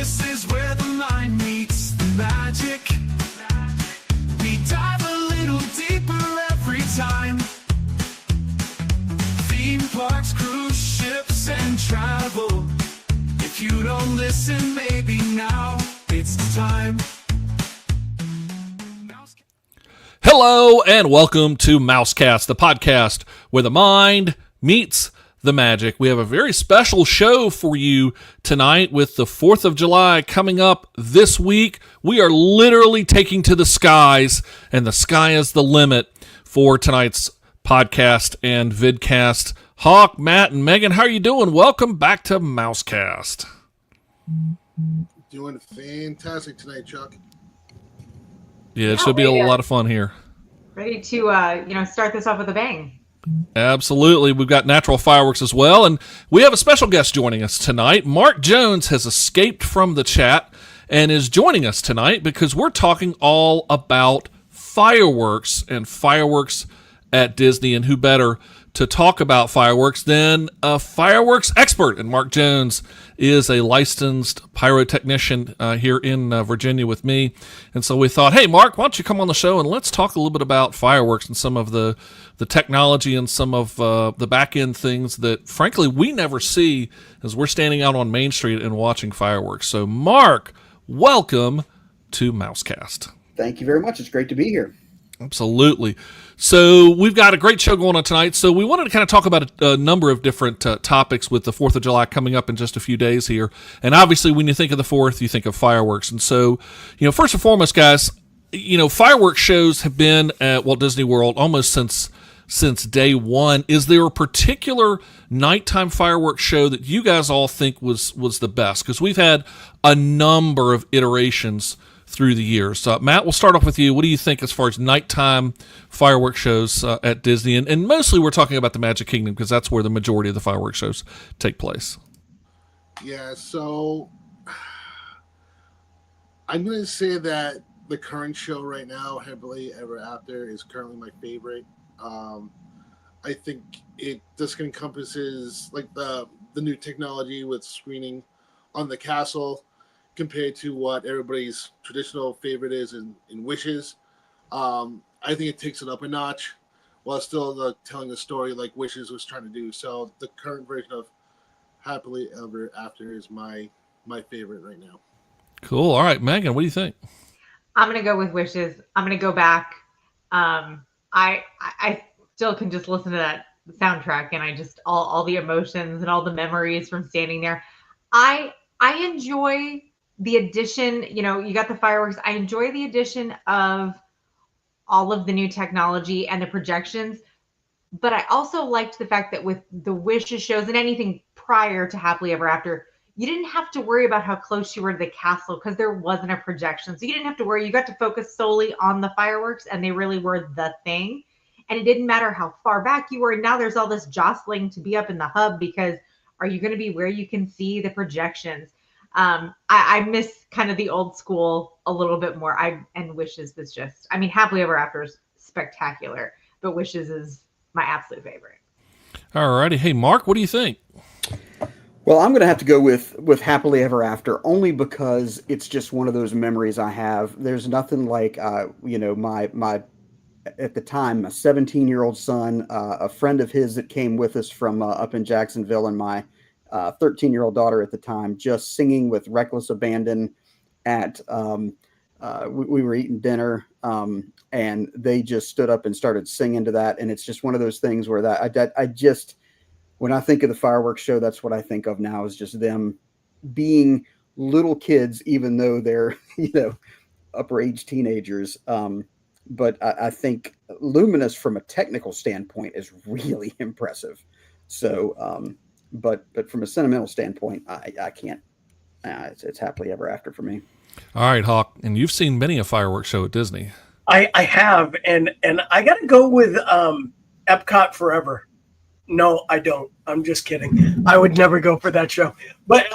This is where the mind meets the magic. We dive a little deeper every time. Theme parks, cruise ships, and travel. If you don't listen, maybe now it's time. Hello and welcome to Mousekast, the podcast where the mind meets the magic. We have a very special show for you tonight with the 4th of July coming up this week. We are literally taking to the skies, and the sky is the limit for tonight's podcast and vidcast. Hawk, Matt, and Megan, how are you doing? Welcome back to Mousekast. Doing fantastic tonight, Chuck. Yeah, it should be a lot of fun here. Ready to start this off with a bang. Absolutely. We've got natural fireworks as well, and we have a special guest joining us tonight. Mark Jones has escaped from the chat and is joining us tonight because we're talking all about fireworks and fireworks at Disney, and who better to talk about fireworks than a fireworks expert. And Mark Jones is a licensed pyrotechnician here in Virginia with me. And so we thought, hey, Mark, why don't you come on the show and let's talk a little bit about fireworks and some of the technology and some of the back-end things that, frankly, we never see as we're standing out on Main Street and watching fireworks. So, Mark, welcome to Mousekast. Thank you very much. It's great to be here. Absolutely. So we've got a great show going on tonight. So we wanted to kind of talk about a number of different topics with the 4th of July coming up in just a few days here. And obviously when you think of the 4th, you think of fireworks. And so, first and foremost, guys, fireworks shows have been at Walt Disney World almost since day one. Is there a particular nighttime fireworks show that you guys all think was the best? Because we've had a number of iterations through the years. Matt, we'll start off with you. What do you think as far as nighttime fireworks shows at Disney? And mostly we're talking about the Magic Kingdom because that's where the majority of the fireworks shows take place. Yeah, so I'm going to say that the current show right now, Happily Ever After, is currently my favorite. I think it just encompasses like the new technology with screening on the castle compared to what everybody's traditional favorite is in Wishes. I think it takes it up a notch while still telling the story like Wishes was trying to do. So the current version of Happily Ever After is my favorite right now. Cool. All right, Megan, what do you think? I'm going to go with Wishes. I'm going to go back. I still can just listen to that soundtrack and I just all the emotions and all the memories from standing there. I enjoy the addition, you got the fireworks. I enjoy the addition of all of the new technology and the projections, but I also liked the fact that with the Wishes shows and anything prior to Happily Ever After, you didn't have to worry about how close you were to the castle because there wasn't a projection. So you didn't have to worry. You got to focus solely on the fireworks and they really were the thing. And it didn't matter how far back you were. And now there's all this jostling to be up in the hub because are you going to be where you can see the projections? I miss kind of the old school a little bit more. And Wishes was just, Happily Ever After is spectacular, but Wishes is my absolute favorite. All righty. Hey, Mark, what do you think? Well, I'm going to have to go with Happily Ever After only because it's just one of those memories I have. There's nothing like, my at the time, a 17-year-old son, a friend of his that came with us from up in Jacksonville, and my 13-year-old daughter at the time, just singing with reckless abandon at, we were eating dinner, and they just stood up and started singing to that. And it's just one of those things where when I think of the fireworks show, that's what I think of now is just them being little kids, even though they're, upper age teenagers. But I think Luminous from a technical standpoint is really impressive. So, but from a sentimental standpoint, I can't. It's Happily Ever After for me. All right, Hawk, and you've seen many a fireworks show at Disney. I have, and I got to go with Epcot Forever. No, I don't. I'm just kidding. I would never go for that show. But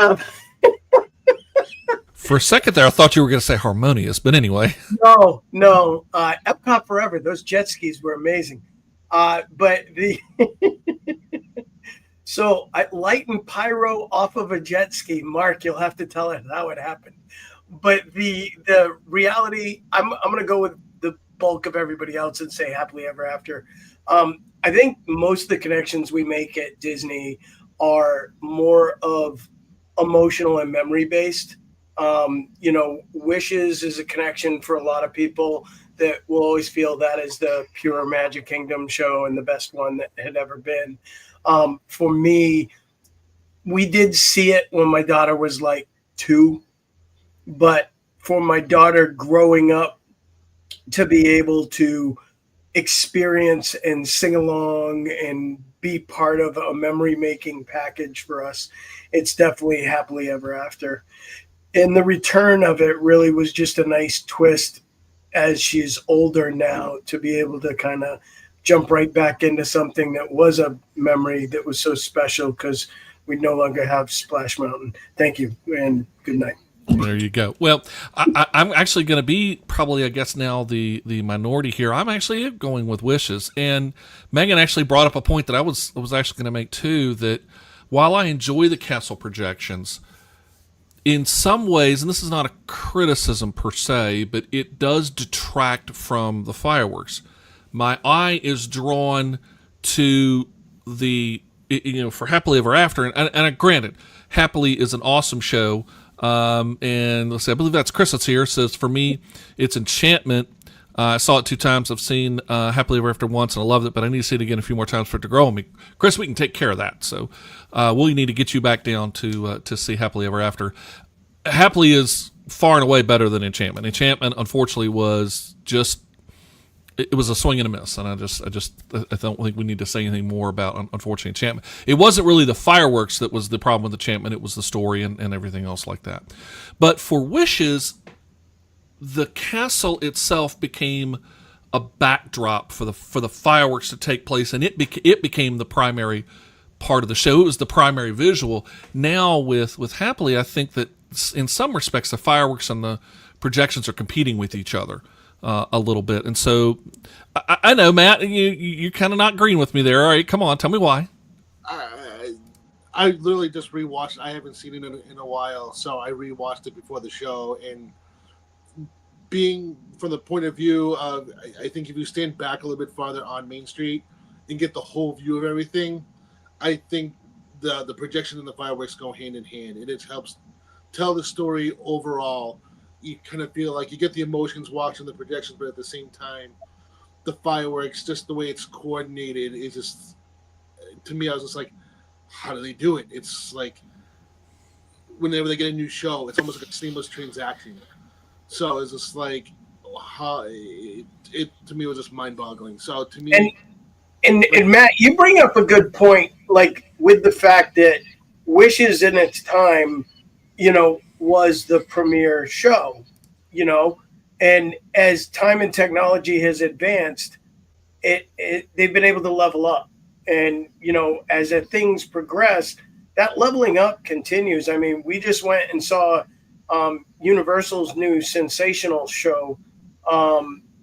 for a second there, I thought you were going to say Harmonious, but anyway. No. Epcot Forever. Those jet skis were amazing. But So I lighting pyro off of a jet ski. Mark, you'll have to tell us how it happened. But the reality, I'm gonna go with the bulk of everybody else and say happily ever after. I think most of the connections we make at Disney are more of emotional and memory based. Wishes is a connection for a lot of people that will always feel that is the pure Magic Kingdom show and the best one that had ever been. For me, we did see it when my daughter was like 2, but for my daughter growing up to be able to experience and sing along and be part of a memory making package for us, it's definitely happily ever after. And the return of it really was just a nice twist as she's older now to be able to kind of jump right back into something that was a memory that was so special because we no longer have Splash Mountain. Thank you and good night. There you go. Well, I'm actually going to be probably, I guess, now the minority here. I'm actually going with Wishes. And Megan actually brought up a point that I was actually going to make too, that while I enjoy the castle projections, in some ways, and this is not a criticism per se, but it does detract from the fireworks. My eye is drawn to for Happily Ever After, and granted, Happily is an awesome show. And let's see, I believe that's Chris that's here. Says for me, it's Enchantment. I saw it 2 times. I've seen Happily Ever After once, and I loved it, but I need to see it again a few more times for it to grow on me. Chris, we can take care of that. So we'll need to get you back down to see Happily Ever After. Happily is far and away better than Enchantment. Enchantment, unfortunately, was just it was a swing and a miss, and I don't think we need to say anything more about, unfortunately, Enchantment. It wasn't really the fireworks that was the problem with Enchantment. It was the story and everything else like that. But for Wishes, the castle itself became a backdrop for the fireworks to take place, and it became the primary part of the show. It was the primary visual. Now with Happily, I think that in some respects the fireworks and the projections are competing with each other a little bit. And so I know, Matt, you're kind of not agreeing with me there. All right, come on, tell me why. I literally just rewatched. I haven't seen it in a while, so I rewatched it before the show. And being from the point of view of, I think if you stand back a little bit farther on Main Street and get the whole view of everything, I think the projection and the fireworks go hand in hand, and it helps tell the story overall. You kind of feel like you get the emotions watching the projections, but at the same time, the fireworks, just the way it's coordinated, is just, to me, I was just like, how do they do it? It's like whenever they get a new show, it's almost like a seamless transaction. So it's just like, how it to me was just mind-boggling. So to me, and Matt, you bring up a good point, like with the fact that Wishes in its time, was the premier show, and as time and technology has advanced, they've been able to level up, and as things progress, that leveling up continues. I mean, we just went and saw Universal's new Sensational show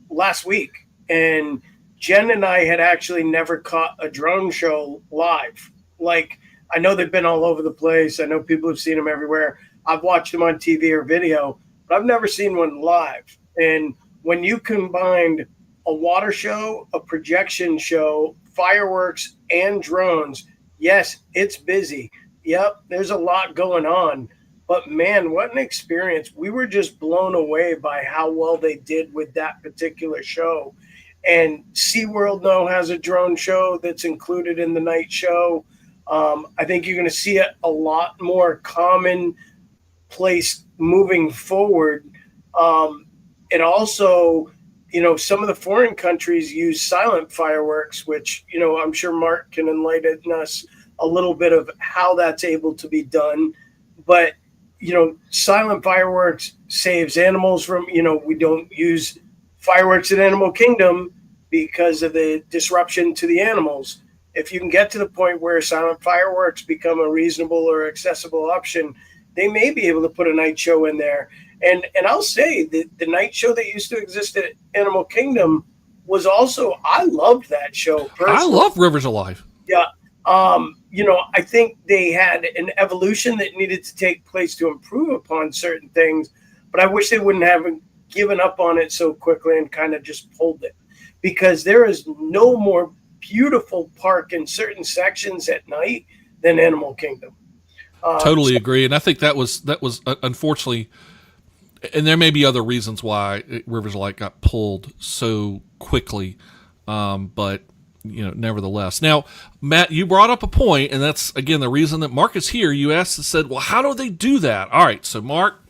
last week, and Jen and I had actually never caught a drone show live. Like, I know they've been all over the place. I know people have seen them everywhere. I've watched them on TV or video, but I've never seen one live. And when you combined a water show, a projection show, fireworks, and drones, yes, it's busy. Yep, there's a lot going on. But man, what an experience. We were just blown away by how well they did with that particular show. And SeaWorld now has a drone show that's included in the night show. I think you're going to see it a lot more commonplace moving forward. It also, some of the foreign countries use silent fireworks, which, I'm sure Mark can enlighten us a little bit of how that's able to be done. But, silent fireworks saves animals from, we don't use fireworks in Animal Kingdom because of the disruption to the animals. If you can get to the point where silent fireworks become a reasonable or accessible option, they may be able to put a night show in there. And I'll say that the night show that used to exist at Animal Kingdom was also, I loved that show personally. I love Rivers Alive. Yeah. I think they had an evolution that needed to take place to improve upon certain things, but I wish they wouldn't have given up on it so quickly and kind of just pulled it, because there is no more beautiful park in certain sections at night than Animal Kingdom. Totally agree, and I think that was unfortunately, and there may be other reasons why Rivers of Light got pulled so quickly, but nevertheless. Now, Matt, you brought up a point, and that's again the reason that Mark is here. You asked and said, "Well, how do they do that?" All right, so Mark,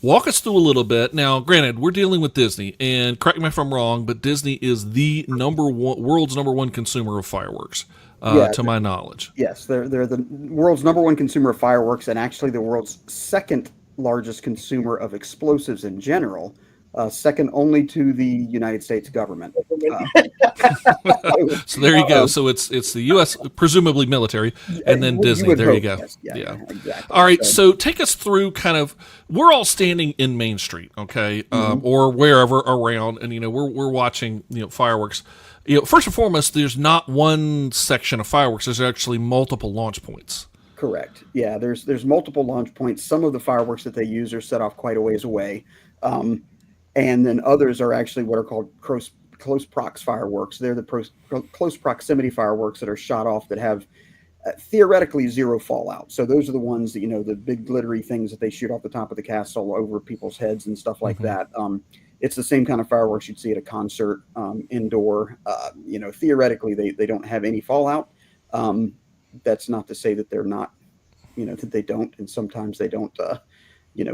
walk us through a little bit. Now, granted, we're dealing with Disney, and correct me if I'm wrong, but Disney is the world's number one consumer of fireworks. To my knowledge. Yes, they're the world's number one consumer of fireworks, and actually the world's second largest consumer of explosives in general, second only to the United States government. So there you go. So it's the U.S. presumably military, and then Disney. There you go. Yes. Yeah, exactly. All right. So take us through kind of. We're all standing in Main Street, okay, or wherever around, and we're watching fireworks. First and foremost, there's not one section of fireworks. There's actually multiple launch points. Correct. Yeah, there's multiple launch points. Some of the fireworks that they use are set off quite a ways away, and then others are actually what are called close prox fireworks. They're the close proximity fireworks that are shot off that have theoretically zero fallout. So those are the ones that the big glittery things that they shoot off the top of the castle over people's heads and stuff like that. It's the same kind of fireworks you'd see at a concert, indoor. Theoretically, they don't have any fallout. That's not to say that they're not, that they don't, and sometimes they don't,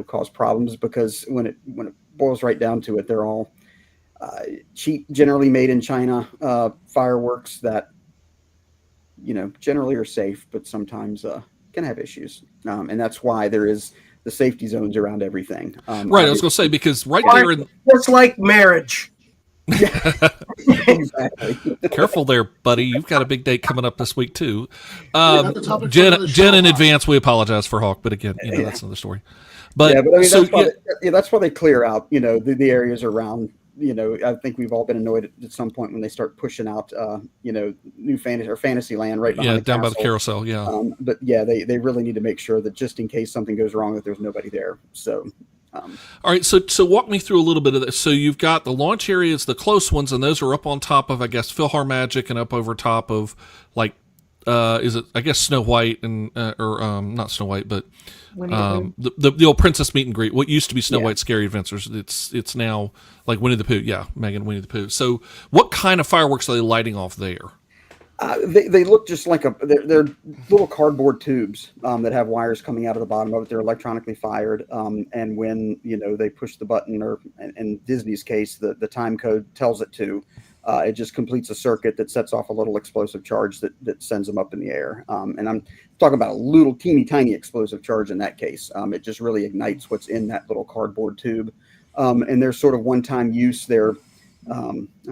cause problems, because when it boils right down to it, they're all cheap, generally made in China fireworks that, generally are safe, but sometimes can have issues, and that's why there is the safety zones around everything. Right, I was going to say, because there in it's like marriage. Exactly. Careful there, buddy. You've got a big date coming up this week too. Jen, in advance, we apologize for Hawk, but again, that's another story. But I mean, that's why they clear out, the areas around. I think we've all been annoyed at some point when they start pushing out, new fantasy land right behind down by the carousel. Yeah. But yeah, they really need to make sure that just in case something goes wrong, that there's nobody there. So. All right, so walk me through a little bit of this. So you've got the launch areas, the close ones, and those are up on top of, I guess, PhilharMagic, and up over top of, like, is it, I guess, Snow White and or not Snow White, but the old Princess Meet and Greet. What used to be Snow White Scary Adventures, it's now like Winnie the Pooh. Yeah, Megan, Winnie the Pooh. So what kind of fireworks are they lighting off there? They look just like they're little cardboard tubes that have wires coming out of the bottom of it. They're electronically fired, and when they push the button, or in Disney's case, the time code tells it to, it just completes a circuit that sets off a little explosive charge that sends them up in the air. And I'm talking about a little teeny tiny explosive charge in that case. It just really ignites what's in that little cardboard tube, and they're sort of one-time use. I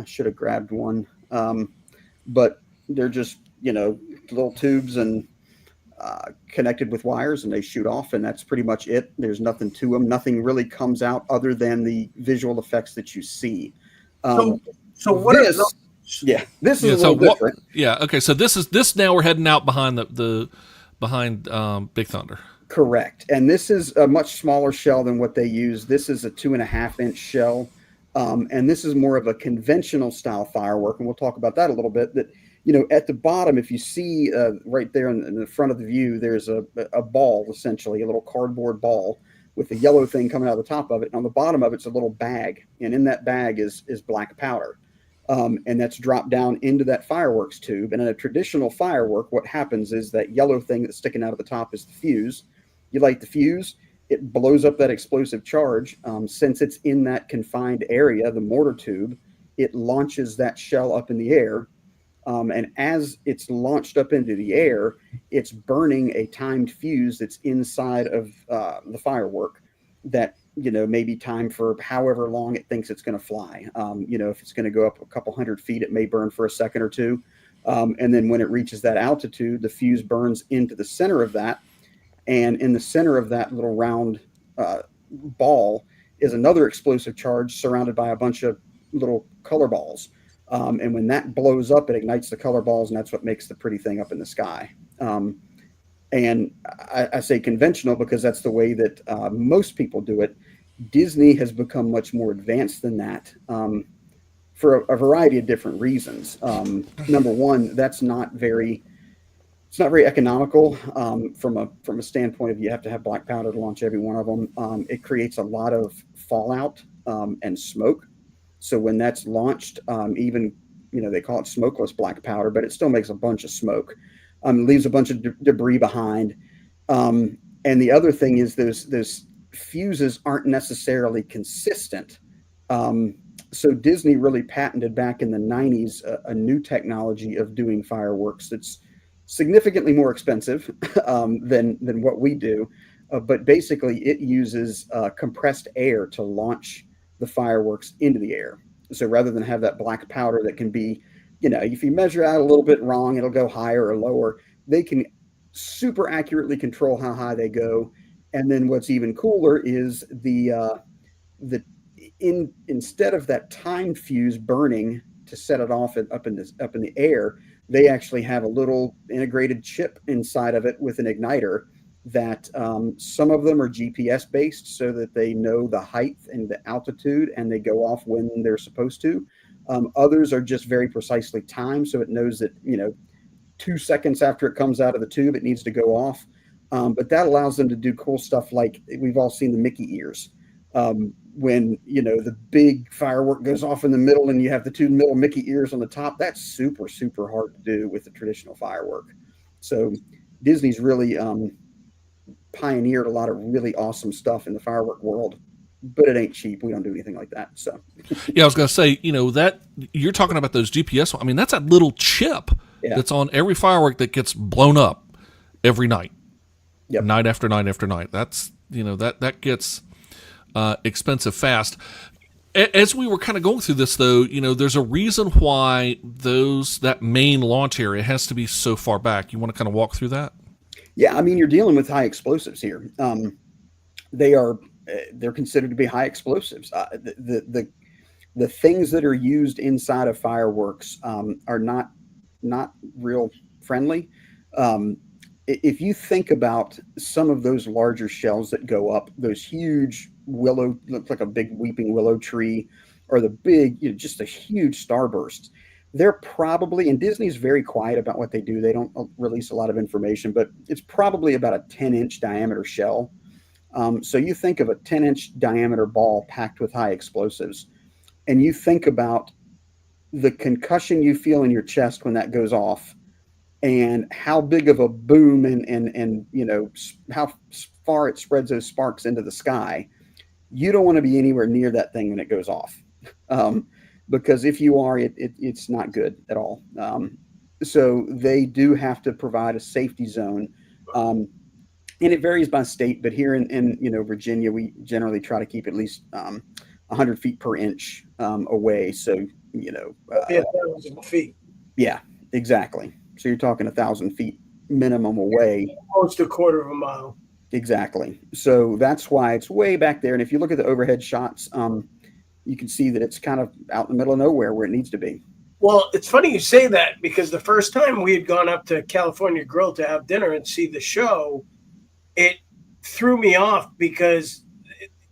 should have grabbed one, but they're just, little tubes and connected with wires, and they shoot off, and that's pretty much it. There's nothing to them. Nothing really comes out other than the visual effects that you see. So what is this? Yeah, this is a little different. Okay. So this now we're heading out behind behind Big Thunder. Correct. And this is a much smaller shell than what they use. This is a 2.5-inch shell. And this is more of a conventional style firework. And we'll talk about that a little bit. That, at the bottom, if you see right there in the front of the view, there's a ball, essentially, a little cardboard ball with a yellow thing coming out of the top of it. And on the bottom of it's a little bag. And in that bag is black powder. And that's dropped down into that fireworks tube. And in a traditional firework, what happens is that yellow thing that's sticking out of the top is the fuse. You light the fuse, it blows up that explosive charge. Since it's in that confined area, the mortar tube, it launches that shell up in the air. And as it's launched up into the air, it's burning a timed fuse that's inside of the firework that, may be timed for however long it thinks it's going to fly. If it's going to go up a couple 100 feet, it may burn for a second or two. And then when it reaches that altitude, the fuse burns into the center of that. And in the center of that little round ball is another explosive charge surrounded by a bunch of little color balls. And when that blows up, it ignites the color balls, and that's what makes the pretty thing up in the sky. And I say conventional because that's the way that most people do it. Disney has become much more advanced than that, for a variety of different reasons. Number one, it's not very economical, from a standpoint of you have to have black powder to launch every one of them. It creates a lot of fallout, and smoke. So when that's launched, even, they call it smokeless black powder, but it still makes a bunch of smoke. Leaves a bunch of debris behind. And the other thing is those fuses aren't necessarily consistent. So Disney really patented back in the 90s a new technology of doing fireworks that's significantly more expensive, than what we do. But basically, it uses compressed air to launch the fireworks into the air. So rather than have that black powder that can be, if you measure out a little bit wrong, it'll go higher or lower. They can super accurately control how high they go. And then what's even cooler is the instead of that time fuse burning to set it off up in the air, they actually have a little integrated chip inside of it with an igniter that, some of them are GPS based so that they know the height and the altitude and they go off when they're supposed to. Others are just very precisely timed, so it knows that 2 seconds after it comes out of the tube, it needs to go off. But that allows them to do cool stuff like we've all seen the Mickey ears. When the big firework goes off in the middle and you have the two middle Mickey ears on the top, that's super, super hard to do with the traditional firework. So Disney's really pioneered a lot of really awesome stuff in the firework world, but it ain't cheap. We don't do anything like that. So Yeah, I was going to say, that you're talking about those GPS. I mean, that's that little chip that's on every firework that gets blown up every night, night after night after night. That's that gets expensive fast. As we were kind of going through this, though, there's a reason why that main launch area has to be so far back. You want to kind of walk through that? Yeah, I mean, you're dealing with high explosives here. They're considered to be high explosives. The things that are used inside of fireworks are not real friendly. If you think about some of those larger shells that go up, those huge willow, look like a big weeping willow tree, or the big, just a huge starburst, they're probably, and Disney's very quiet about what they do. They don't release a lot of information, but it's probably about a 10-inch diameter shell. So you think of a 10-inch diameter ball packed with high explosives, and you think about the concussion you feel in your chest when that goes off, and how big of a boom and how far it spreads those sparks into the sky. You don't want to be anywhere near that thing when it goes off, because if you are, it's not good at all. So they do have to provide a safety zone, and it varies by state. But here in Virginia, we generally try to keep at least 100 feet per inch away. So 1,000 feet. Yeah, exactly. So you're talking 1,000 feet minimum away. Almost a quarter of a mile. Exactly. So that's why it's way back there. And if you look at the overhead shots, you can see that it's kind of out in the middle of nowhere where it needs to be. Well, it's funny you say that, because the first time we had gone up to California Grill to have dinner and see the show, it threw me off because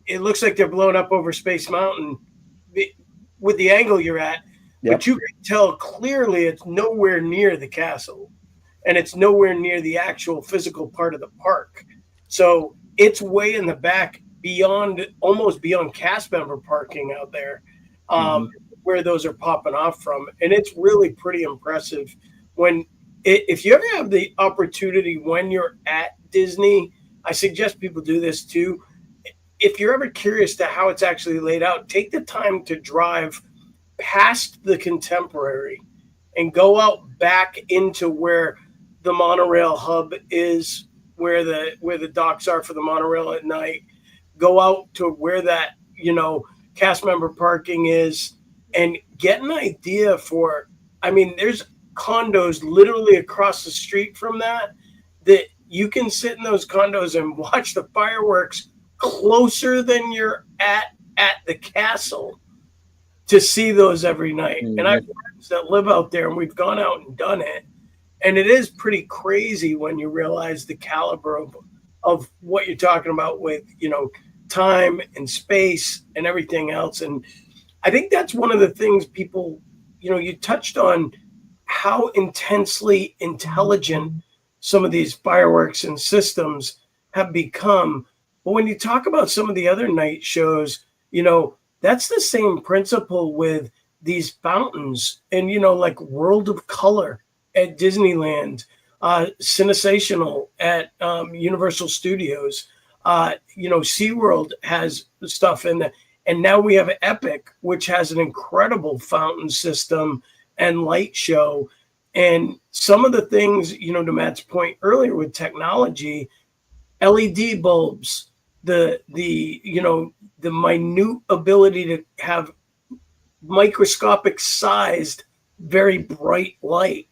it looks like they're blowing up over Space Mountain with the angle you're at. Yep. But you can tell clearly it's nowhere near the castle, and it's nowhere near the actual physical part of the park. So it's way in the back, almost beyond cast member parking out there, where those are popping off from. And it's really pretty impressive. If you ever have the opportunity when you're at Disney, I suggest people do this too. If you're ever curious to how it's actually laid out, take the time to drive past the Contemporary and go out back into where the monorail hub is, where the docks are for the monorail at night. Go out to where that cast member parking is, and get an idea for. I mean, there's condos literally across the street from that you can sit in those condos and watch the fireworks closer than you're at the castle to see those every night. Mm-hmm. And I have friends that live out there, and we've gone out and done it. And it is pretty crazy when you realize the caliber of what you're talking about with, time and space and everything else. And I think that's one of the things people, you touched on how intensely intelligent some of these fireworks and systems have become. But when you talk about some of the other night shows, that's the same principle with these fountains and, like World of Color at Disneyland, Cinesational at Universal Studios. SeaWorld has stuff in there. And now we have Epic, which has an incredible fountain system and light show. And some of the things, to Matt's point earlier with technology, LED bulbs, the minute ability to have microscopic sized, very bright light.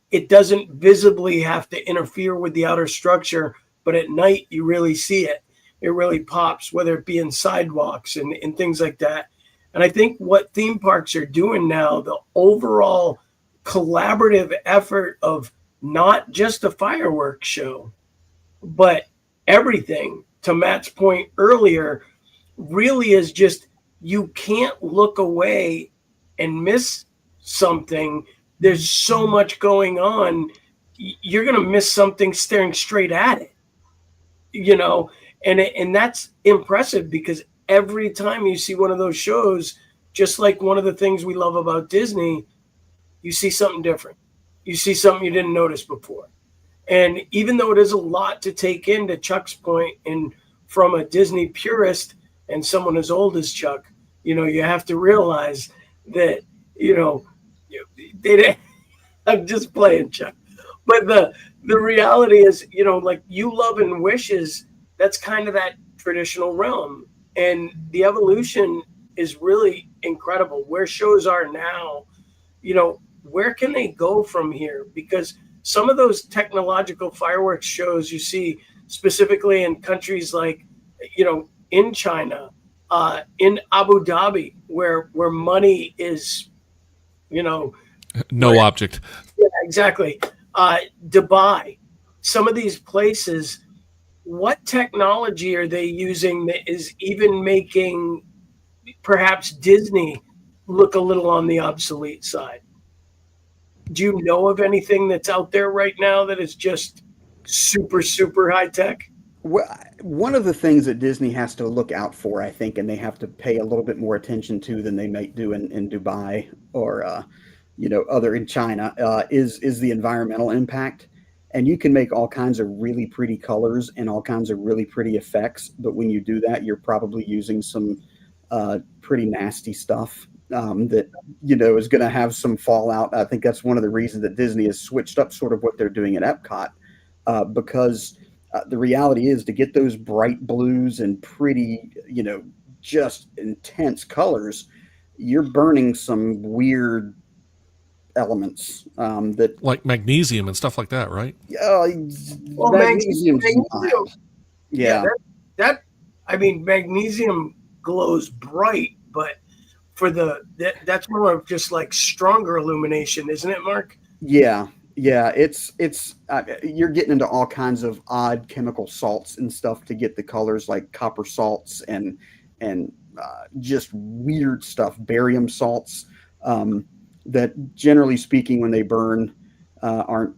It doesn't visibly have to interfere with the outer structure, but at night you really see it. It really pops, whether it be in sidewalks and things like that. And I think what theme parks are doing now, the overall collaborative effort of not just a fireworks show, but everything, to Matt's point earlier, really is just you can't look away and miss something. There's so much going on. You're going to miss something staring straight at it, and that's impressive because every time you see one of those shows, just like one of the things we love about Disney, you see something different. You see something you didn't notice before. And even though it is a lot to take in, to Chuck's point, and from a Disney purist and someone as old as Chuck, you have to realize that, they I'm just playing, Chuck. But the reality is, like you love and wishes, that's kind of that traditional realm. And the evolution is really incredible. Where shows are now, where can they go from here? Because some of those technological fireworks shows you see specifically in countries like, in China, in Abu Dhabi, where money is, no where, object. yeah, exactly. Dubai, some of these places, what technology are they using that is even making perhaps Disney look a little on the obsolete side? Do you know of anything that's out there right now that is just super, super high tech? Well, one of the things that Disney has to look out for, I think, and they have to pay a little bit more attention to than they might do in Dubai or other in China, is the environmental impact. And you can make all kinds of really pretty colors and all kinds of really pretty effects, but when you do that, you're probably using some pretty nasty stuff that is going to have some fallout. I think that's one of the reasons that Disney has switched up sort of what they're doing at Epcot, because the reality is to get those bright blues and pretty, just intense colors, you're burning some weird elements that, like magnesium and stuff like that, right? Well, magnesium's magnesium, yeah. that I mean, magnesium glows bright, but that's more of just like stronger illumination, isn't it, Mark? Yeah, it's you're getting into all kinds of odd chemical salts and stuff to get the colors, like copper salts and just weird stuff, barium salts, that generally speaking, when they burn, aren't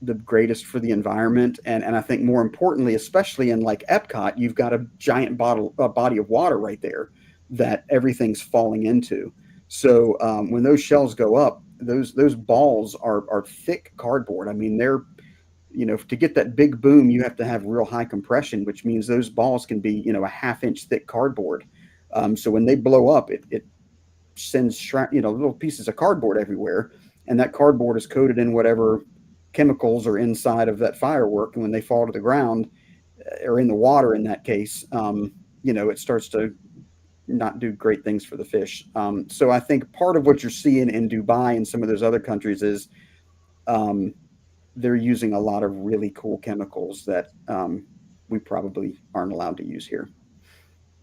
the greatest for the environment. And I think more importantly, especially in like Epcot, you've got a giant body of water right there that everything's falling into. So when those shells go up, those balls are thick cardboard. I mean, they're, to get that big boom, you have to have real high compression, which means those balls can be, a half-inch thick cardboard. So when they blow up, it sends little pieces of cardboard everywhere, and that cardboard is coated in whatever chemicals are inside of that firework. And when they fall to the ground, or in the water in that case, it starts to not do great things for the fish. So I think part of what you're seeing in Dubai and some of those other countries is they're using a lot of really cool chemicals that we probably aren't allowed to use here.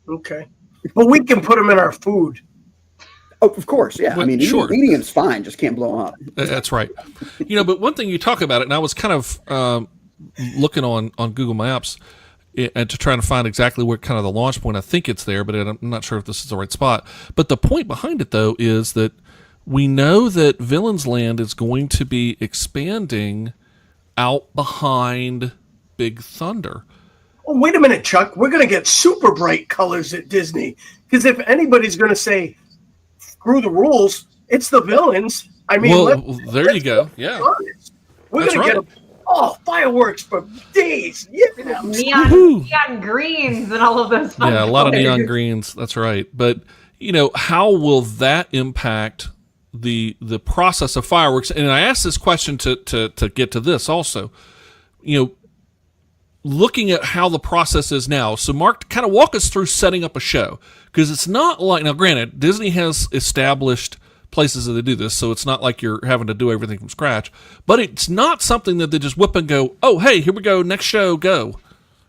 Okay. But we can put them in our food. Oh, of course, yeah. I mean, Sure. eating it's fine, just can't blow them up. That's right. But one thing you talk about it, and I was kind of looking on Google Maps and to try to find exactly where kind of the launch point. I think it's there, but I'm not sure if this is the right spot. But the point behind it, though, is that we know that Villains Land is going to be expanding out behind Big Thunder. Oh, wait a minute, Chuck. We're going to get super bright colors at Disney. Because if anybody's going to say, screw the rules, it's the villains. I mean, well, there you go. Yeah. We're going to get fireworks for days. Yeah. Neon greens and all of those fun a lot of colors. neon greens. That's right. But, how will that impact the process of fireworks? And I asked this question to get to this also. Looking at how the process is now. So, Mark, kind of walk us through setting up a show. Because it's not like, now granted, Disney has established places that they do this, so it's not like you're having to do everything from scratch. But it's not something that they just whip and go, oh, hey, here we go, next show, go.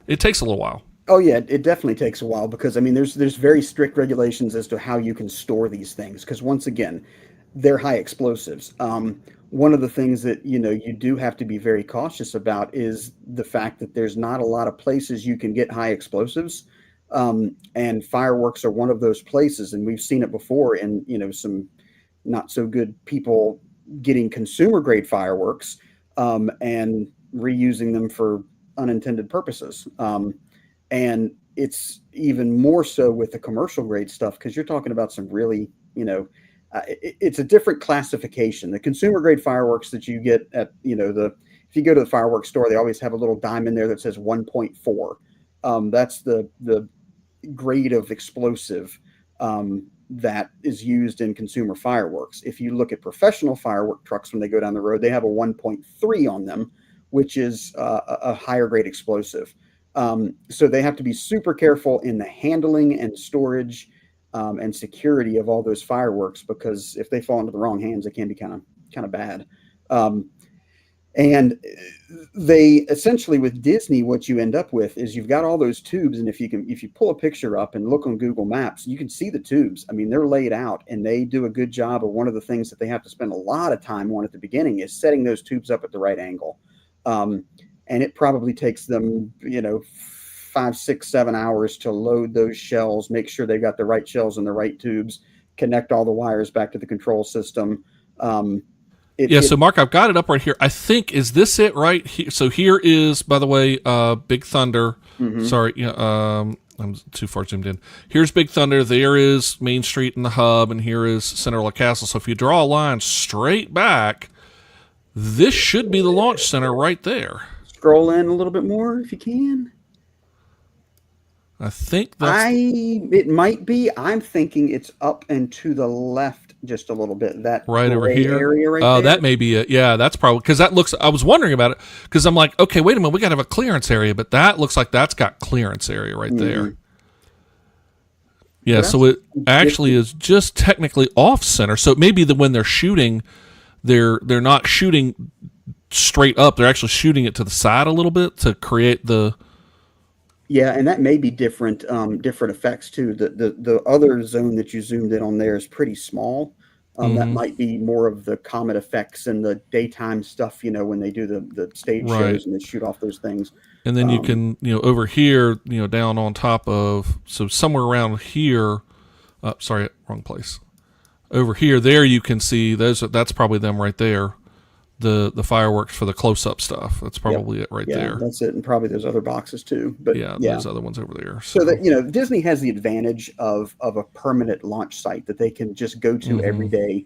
It takes a little while. Oh, yeah, it definitely takes a while because, I mean, there's very strict regulations as to how you can store these things. Because, once again, they're high explosives. One of the things that, you do have to be very cautious about is the fact that there's not a lot of places you can get high explosives. And fireworks are one of those places. And we've seen it before in, some not so good people getting consumer grade fireworks and reusing them for unintended purposes. And it's even more so with the commercial grade stuff because you're talking about some really, it's a different classification. The consumer grade fireworks that you get at, if you go to the fireworks store, they always have a little diamond there that says 1.4. That's the grade of explosive that is used in consumer fireworks. If you look at professional firework trucks when they go down the road, they have a 1.3 on them, which is a higher grade explosive. So they have to be super careful in the handling and storage and security of all those fireworks because if they fall into the wrong hands, it can be kind of bad. And they essentially with Disney, what you end up with is you've got all those tubes. And if you pull a picture up and look on Google Maps, you can see the tubes. I mean, they're laid out and they do a good job of one of the things that they have to spend a lot of time on at the beginning is setting those tubes up at the right angle. And it probably takes them, 5, 6, 7 hours to load those shells, make sure they've got the right shells and the right tubes, connect all the wires back to the control system. So Mark, I've got it up right here. I think, is this it right here? So here is, by the way, Big Thunder. Mm-hmm. Sorry, I'm too far zoomed in. Here's Big Thunder. There is Main Street and the hub, and here is Cinderella Castle. So if you draw a line straight back, this should be the launch center right there. Scroll in a little bit more if you can. I think that's... It might be. I'm thinking it's up and to the left just a little bit. That right over here. Area right there. That may be it. Yeah, that's probably because that looks. I was wondering about it because I'm like, okay, wait a minute, we got to have a clearance area, but that looks like that's got clearance area right there. Yeah, so it actually is just technically off center. So it may be that when they're shooting, they're not shooting straight up. They're actually shooting it to the side a little bit to create the. Yeah, and that may be different effects too. The other zone that you zoomed in on there is pretty small. That might be more of the comet effects and the daytime stuff, when they do the stage shows and they shoot off those things. And then you can, over here, down on top of, so somewhere around here, sorry, wrong place. Over here, there you can see that's probably them right there. The fireworks for the close-up stuff. That's probably it right there. That's it, and probably those other boxes too. But those other ones over there. So that Disney has the advantage of a permanent launch site that they can just go to every day.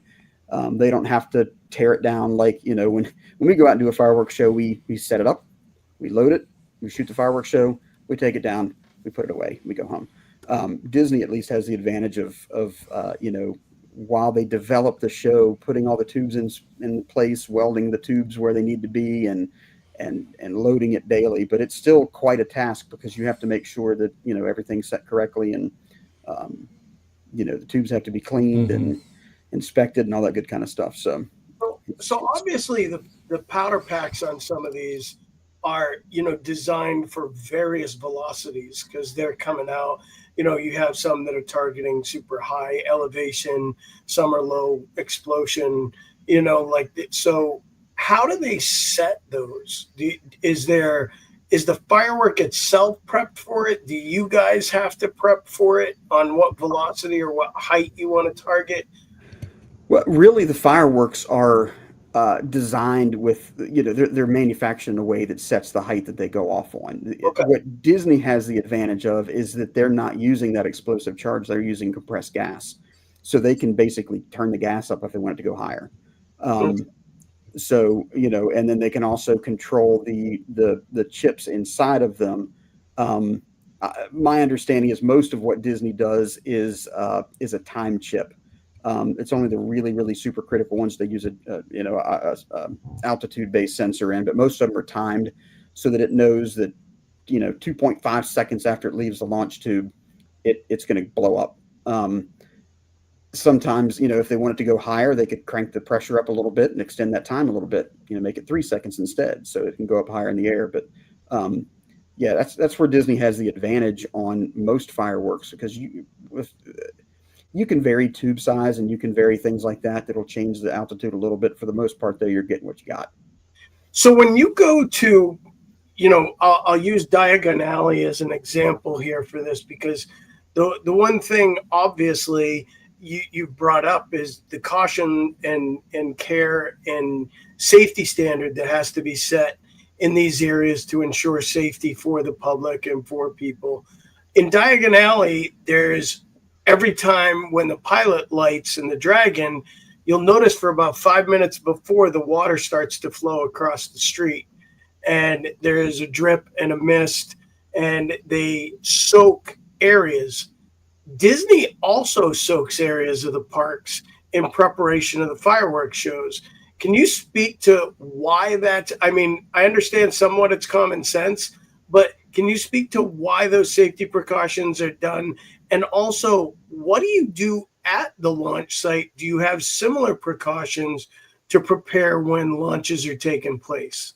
They don't have to tear it down like when we go out and do a fireworks show, we set it up, we load it, we shoot the fireworks show, we take it down, we put it away, we go home. Disney at least has the advantage of while they develop the show, putting all the tubes in place, welding the tubes where they need to be, and loading it daily. But it's still quite a task because you have to make sure that everything's set correctly, and the tubes have to be cleaned and inspected and all that good kind of stuff. So obviously the powder packs on some of these are, designed for various velocities because they're coming out. You have some that are targeting super high elevation, some are low explosion, so how do they set those? Is the firework itself prepped for it? Do you guys have to prep for it on what velocity or what height you want to target? Well, really, the fireworks are designed with, they're manufactured in a way that sets the height that they go off on. Okay. What Disney has the advantage of is that they're not using that explosive charge; they're using compressed gas, so they can basically turn the gas up if they want it to go higher. Okay. So, and then they can also control the chips inside of them. My understanding is most of what Disney does is a time chip. It's only the really, really super critical ones they use a altitude based sensor in, but most of them are timed so that it knows that 2.5 seconds after it leaves the launch tube, it's going to blow up. Sometimes, if they want it to go higher, they could crank the pressure up a little bit and extend that time a little bit, make it 3 seconds instead, so it can go up higher in the air. But yeah, that's where Disney has the advantage on most fireworks, because you can vary tube size and you can vary things like that that'll change the altitude a little bit. For the most part, though, you're getting what you got. So when you go to, I'll use Diagon Alley as an example here for this, because the one thing obviously you brought up is the caution and care and safety standard that has to be set in these areas to ensure safety for the public and for people. In Diagon Alley, there's every time when the pilot lights in the Dragon, you'll notice for about 5 minutes before the water starts to flow across the street, and there is a drip and a mist, and they soak areas. Disney also soaks areas of the parks in preparation of the fireworks shows. Can you speak to why that? I mean, I understand somewhat it's common sense, but can you speak to why those safety precautions are done? And also, what do you do at the launch site? Do you have similar precautions to prepare when launches are taking place?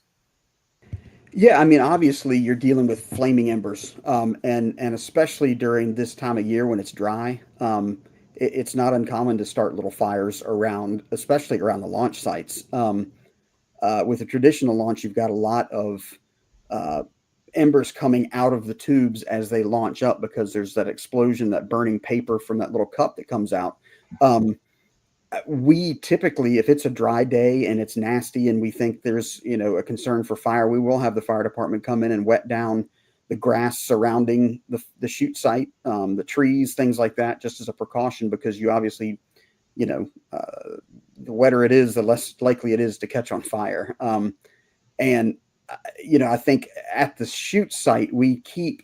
Yeah, I mean, obviously you're dealing with flaming embers, and especially during this time of year when it's dry, it's not uncommon to start little fires around, especially around the launch sites. With a traditional launch, you've got a lot of embers coming out of the tubes as they launch up, because there's that explosion, that burning paper from that little cup that comes out. We typically, if it's a dry day and it's nasty and we think there's, a concern for fire, we will have the fire department come in and wet down the grass surrounding the shoot site, the trees, things like that, just as a precaution, because you obviously, the wetter it is, the less likely it is to catch on fire. And I think at the shoot site, we keep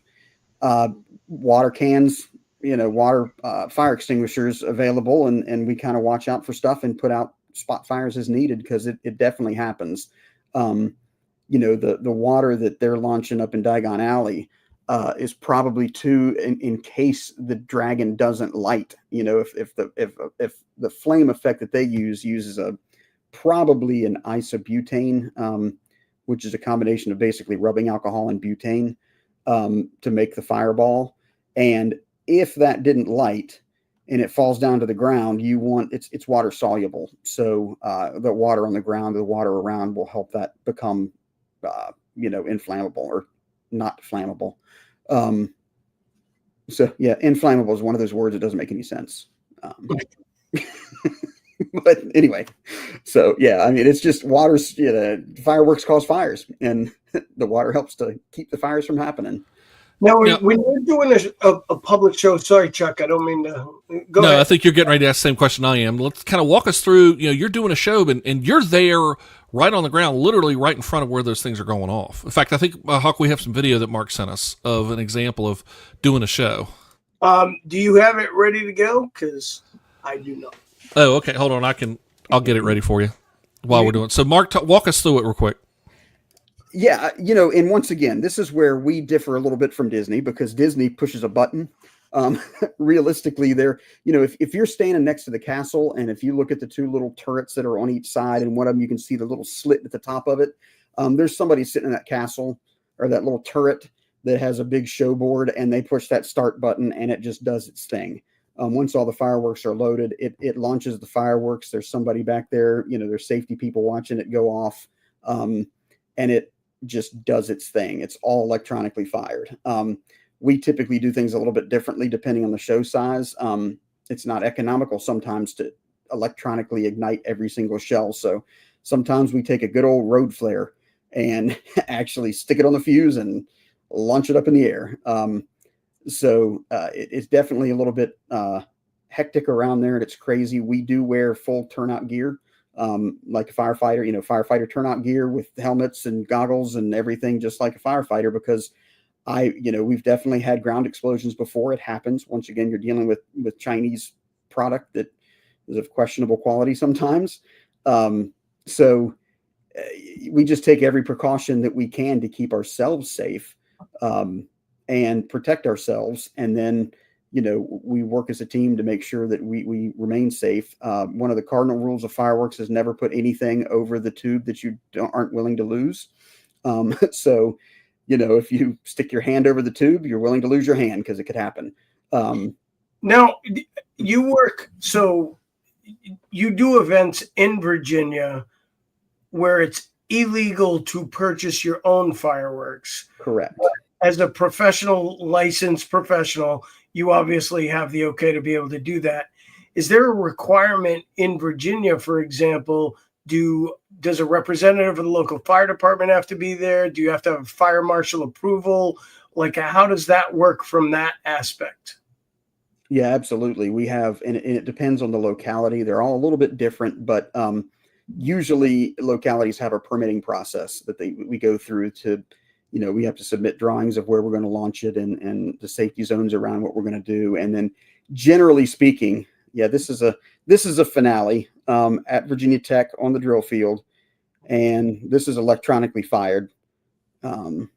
water cans, fire extinguishers available, and we kind of watch out for stuff and put out spot fires as needed, because it definitely happens. The water that they're launching up in Diagon Alley is probably in case the Dragon doesn't light. If the flame effect that they uses probably an isobutane, which is a combination of basically rubbing alcohol and butane to make the fireball. And if that didn't light and it falls down to the ground, it's water soluble. So the water on the ground, the water around will help that become, inflammable or not flammable. So yeah, inflammable is one of those words that doesn't make any sense. But anyway, so yeah, I mean, it's just water's, fireworks cause fires, and the water helps to keep the fires from happening. Now, when you're doing a public show, sorry, Chuck, I don't mean to go ahead. I think you're getting ready to ask the same question I am. Let's kind of walk us through, you're doing a show and you're there right on the ground, literally right in front of where those things are going off. In fact, I think, Huck, we have some video that Mark sent us of an example of doing a show. Do you have it ready to go? Because I do not. Oh, okay. Hold on. I'll get it ready for you while we're doing it. So Mark, walk us through it real quick. Yeah, and once again, this is where we differ a little bit from Disney, because Disney pushes a button. Realistically, if you're standing next to the castle, and if you look at the two little turrets that are on each side, and one of them you can see the little slit at the top of it, There's somebody sitting in that castle or that little turret that has a big show board, and they push that start button and it just does its thing. Once all the fireworks are loaded, it launches the fireworks. There's somebody back there, there's safety people watching it go off, and it just does its thing. It's all electronically fired. We typically do things a little bit differently depending on the show size. It's not economical sometimes to electronically ignite every single shell. So sometimes we take a good old road flare and actually stick it on the fuse and launch it up in the air. It's definitely a little bit hectic around there, and it's crazy. We do wear full turnout gear, like a firefighter, firefighter turnout gear with helmets and goggles and everything, just like a firefighter, because we've definitely had ground explosions before. It happens. Once again, you're dealing with Chinese product that is of questionable quality sometimes. We just take every precaution that we can to keep ourselves safe, and protect ourselves. And then, we work as a team to make sure that we remain safe. One of the cardinal rules of fireworks is never put anything over the tube that you aren't willing to lose. If you stick your hand over the tube, you're willing to lose your hand because it could happen. Now, you do events in Virginia where it's illegal to purchase your own fireworks. Correct. As a licensed professional, you obviously have the okay to be able to do that. Is there a requirement in Virginia, for example? Does a representative of the local fire department have to be there? Do you have to have fire marshal approval? Like, how does that work from that aspect? Yeah, absolutely. We have, and it depends on the locality. They're all a little bit different, but usually localities have a permitting process that we go through to, we have to submit drawings of where we're going to launch it and the safety zones around what we're going to do. And then generally speaking, this is a finale at Virginia Tech on the drill field, and this is electronically fired. So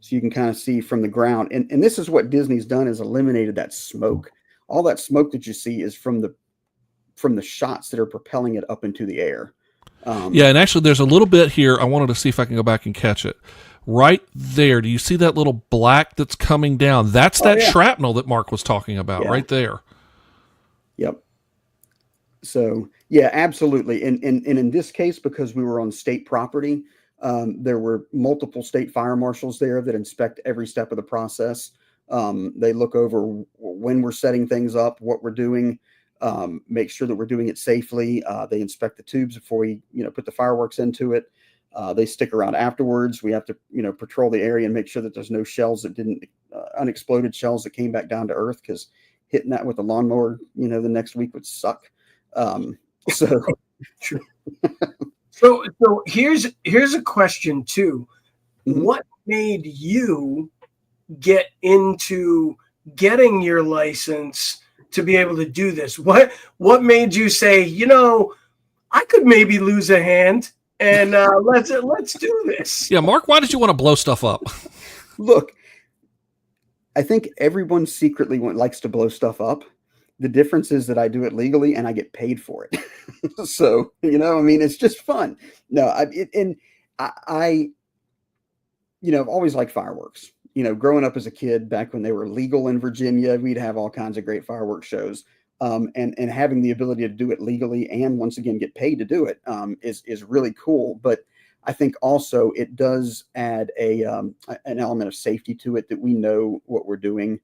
you can kind of see from the ground. And this is what Disney's done, is eliminated that smoke. All that smoke that you see is from the shots that are propelling it up into the air. And actually there's a little bit here. I wanted to see if I can go back and catch it. Right there. Do you see that little black that's coming down? That's shrapnel that Mark was talking about right there. Yep. So, yeah, absolutely. And in this case, because we were on state property, there were multiple state fire marshals there that inspect every step of the process. They look over when we're setting things up, what we're doing, make sure that we're doing it safely. They inspect the tubes before we, put the fireworks into it. They stick around afterwards. We have to, patrol the area and make sure that there's no shells that unexploded shells that came back down to earth, because hitting that with a lawnmower, the next week would suck. So here's a question too. Mm-hmm. What made you get into getting your license to be able to do this? What made you say, I could maybe lose a hand and let's do this? Yeah, Mark, why did you want to blow stuff up? Look, I think everyone secretly likes to blow stuff up. The difference is that I do it legally and I get paid for it. So, it's just fun. No, I've always liked fireworks. Growing up as a kid, back when they were legal in Virginia, we'd have all kinds of great fireworks shows. And having the ability to do it legally and once again get paid to do it is really cool. But I think also it does add an element of safety to it, that we know what we're doing.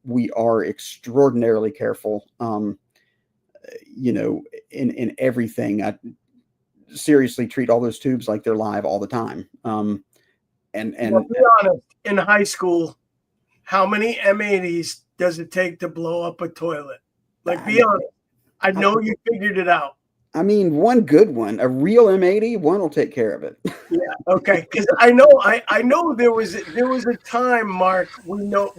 We are extraordinarily careful, in everything. I seriously treat all those tubes like they're live all the time. And well, be honest, in high school, how many M80s does it take to blow up a toilet? Be honest. I know you figured it out. I mean, one good one, a real M80, one will take care of it. Yeah. Okay. Because I know there was a time, Mark. We don't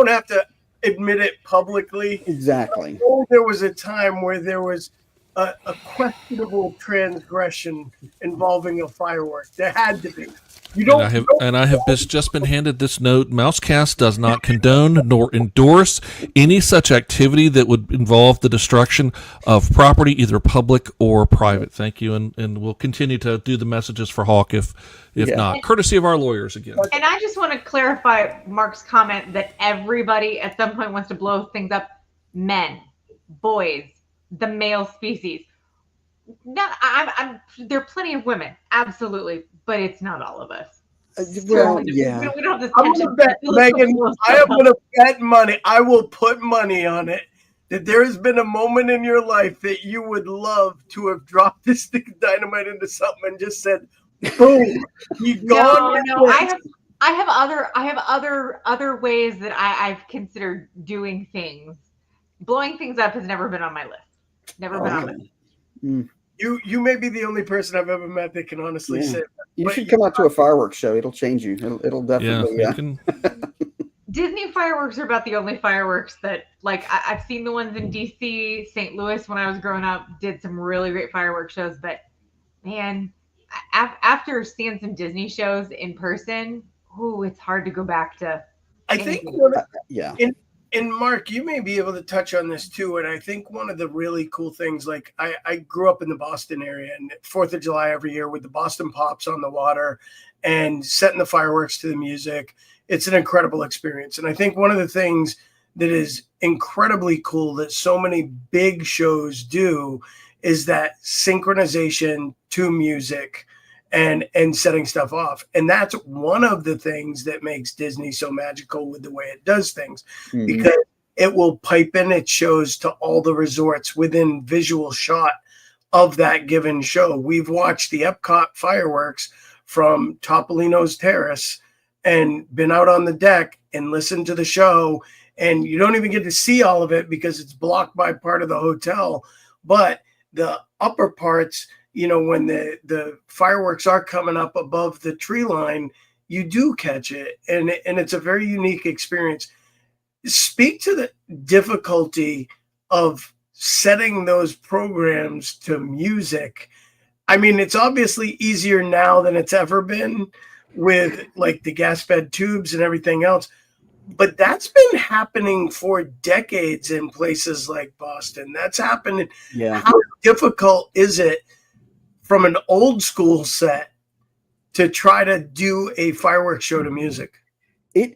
have to admit it publicly. Exactly. There was a time where there was a questionable transgression involving a firework. There had to be. You don't. And I have just been handed this note. Mousekast does not condone nor endorse any such activity that would involve the destruction of property, either public or private. Thank you, and we'll continue to do the messages for Hawk if not, courtesy of our lawyers again. And I just want to clarify Mark's comment that everybody at some point wants to blow things up. Men, boys, the male species. There are plenty of women, absolutely, but it's not all of us. Well, We yeah. don't have this I'm tension. gonna bet, Megan. I am gonna bet money. I will put money on it that there has been a moment in your life that you would love to have dropped this stick of dynamite into something and just said, "Boom, you gone." No. I have other ways that I've considered doing things. Blowing things up has never been on my list. Never been on my list. Mm. You may be the only person I've ever met that can honestly say that. You should come out to a fireworks show. It'll change you. It'll definitely. Yeah, Disney fireworks are about the only fireworks that, like, I've seen the ones in DC, St. Louis when I was growing up, did some really great fireworks shows. But man, after seeing some Disney shows in person, it's hard to go back to. I think yeah. And Mark, you may be able to touch on this too. And I think one of the really cool things, like I grew up in the Boston area, and 4th of July every year with the Boston Pops on the water and setting the fireworks to the music. It's an incredible experience. And I think one of the things that is incredibly cool that so many big shows do is that synchronization to music and setting stuff off. And that's one of the things that makes Disney so magical with the way it does things, because it will pipe in its shows to all the resorts within visual shot of that given show. We've watched the Epcot fireworks from Topolino's Terrace and been out on the deck and listened to the show, and you don't even get to see all of it because it's blocked by part of the hotel. But the upper parts, when the fireworks are coming up above the tree line, you do catch it. And it's a very unique experience. Speak to the difficulty of setting those programs to music. I mean, it's obviously easier now than it's ever been with like the gas fed tubes and everything else. But that's been happening for decades in places like Boston. That's happening. Yeah. How difficult is it from an old school set to try to do a fireworks show to music? In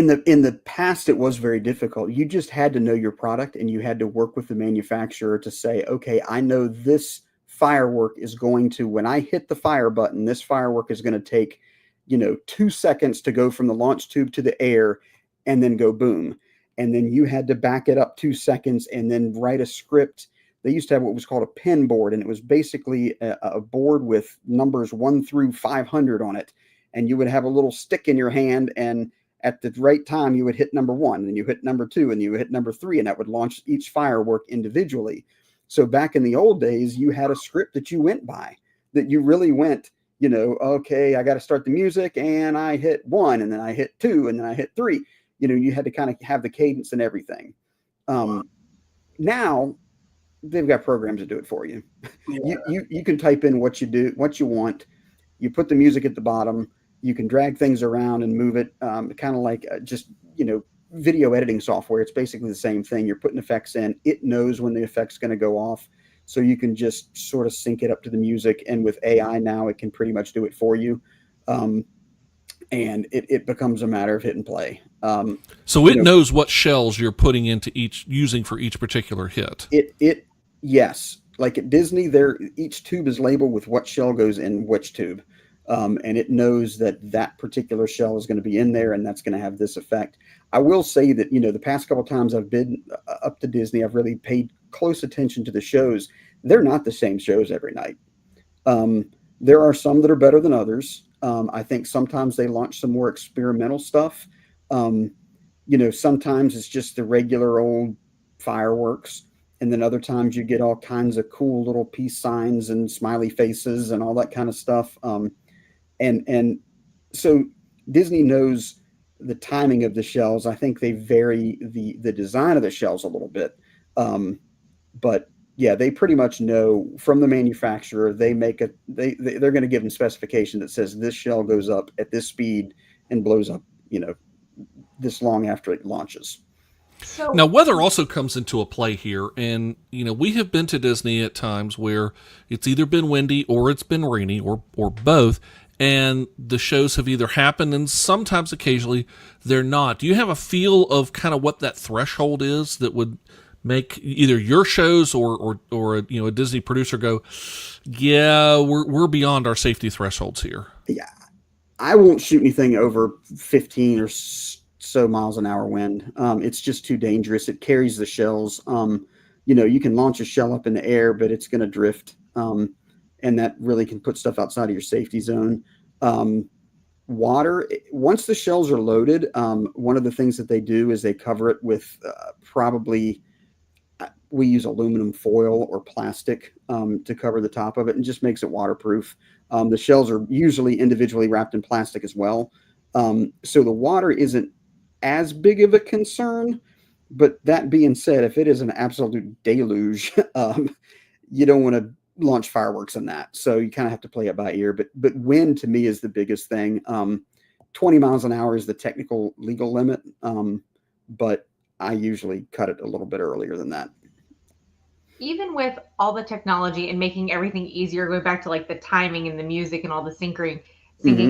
the past, it was very difficult. You just had to know your product, and you had to work with the manufacturer to say, okay, I know this firework is going to, when I hit the fire button, this firework is going to take, 2 seconds to go from the launch tube to the air and then go boom. And then you had to back it up 2 seconds and then write a script. They used to have what was called a pin board, and it was basically a board with numbers 1 through 500 on it. And you would have a little stick in your hand, and at the right time, you would hit number 1, and you hit number 2, and you would hit number 3, and that would launch each firework individually. So back in the old days, you had a script that you went by, that you really went, okay, I got to start the music, and I hit 1, and then I hit 2, and then I hit 3. You had to kind of have the cadence and everything. Now they've got programs that do it for you. Yeah. You can type in what you want. You put the music at the bottom. You can drag things around and move it, kind of like just video editing software. It's basically the same thing. You're putting effects in. It knows when the effect's going to go off, so you can just sort of sync it up to the music. And with AI now, it can pretty much do it for you. And it becomes a matter of hit and play. So it knows what shells you're putting into using for each particular hit. Yes. Like at Disney, each tube is labeled with what shell goes in which tube. And it knows that particular shell is going to be in there, and that's going to have this effect. I will say that, the past couple of times I've been up to Disney, I've really paid close attention to the shows. They're not the same shows every night. There are some that are better than others. I think sometimes they launch some more experimental stuff. Sometimes it's just the regular old fireworks. And then other times you get all kinds of cool little peace signs and smiley faces and all that kind of stuff. And so Disney knows the timing of the shells. I think they vary the design of the shells a little bit. But Yeah, they pretty much know from the manufacturer. They make a they're going to give them specification that says this shell goes up at this speed and blows up, this long after it launches. So Now, weather also comes into a play here, and we have been to Disney at times where it's either been windy or it's been rainy or both, and the shows have either happened and sometimes occasionally they're not. Do you have a feel of kind of what that threshold is that would make either your shows or a Disney producer go, yeah, we're beyond our safety thresholds here? Yeah, I won't shoot anything over 15 or so miles an hour wind. It's just too dangerous. It carries the shells. You can launch a shell up in the air, but it's going to drift. And that really can put stuff outside of your safety zone. Water, once the shells are loaded, one of the things that they do is they cover it with we use aluminum foil or plastic to cover the top of it, and just makes it waterproof. The shells are usually individually wrapped in plastic as well. So the water isn't as big of a concern. But that being said, if it is an absolute deluge, you don't want to launch fireworks in that. So you kind of have to play it by ear. But wind to me is the biggest thing. 20 miles an hour is the technical legal limit. But I usually cut it a little bit earlier than that. even with all the technology and making everything easier, going back to like the timing and the music and all the syncing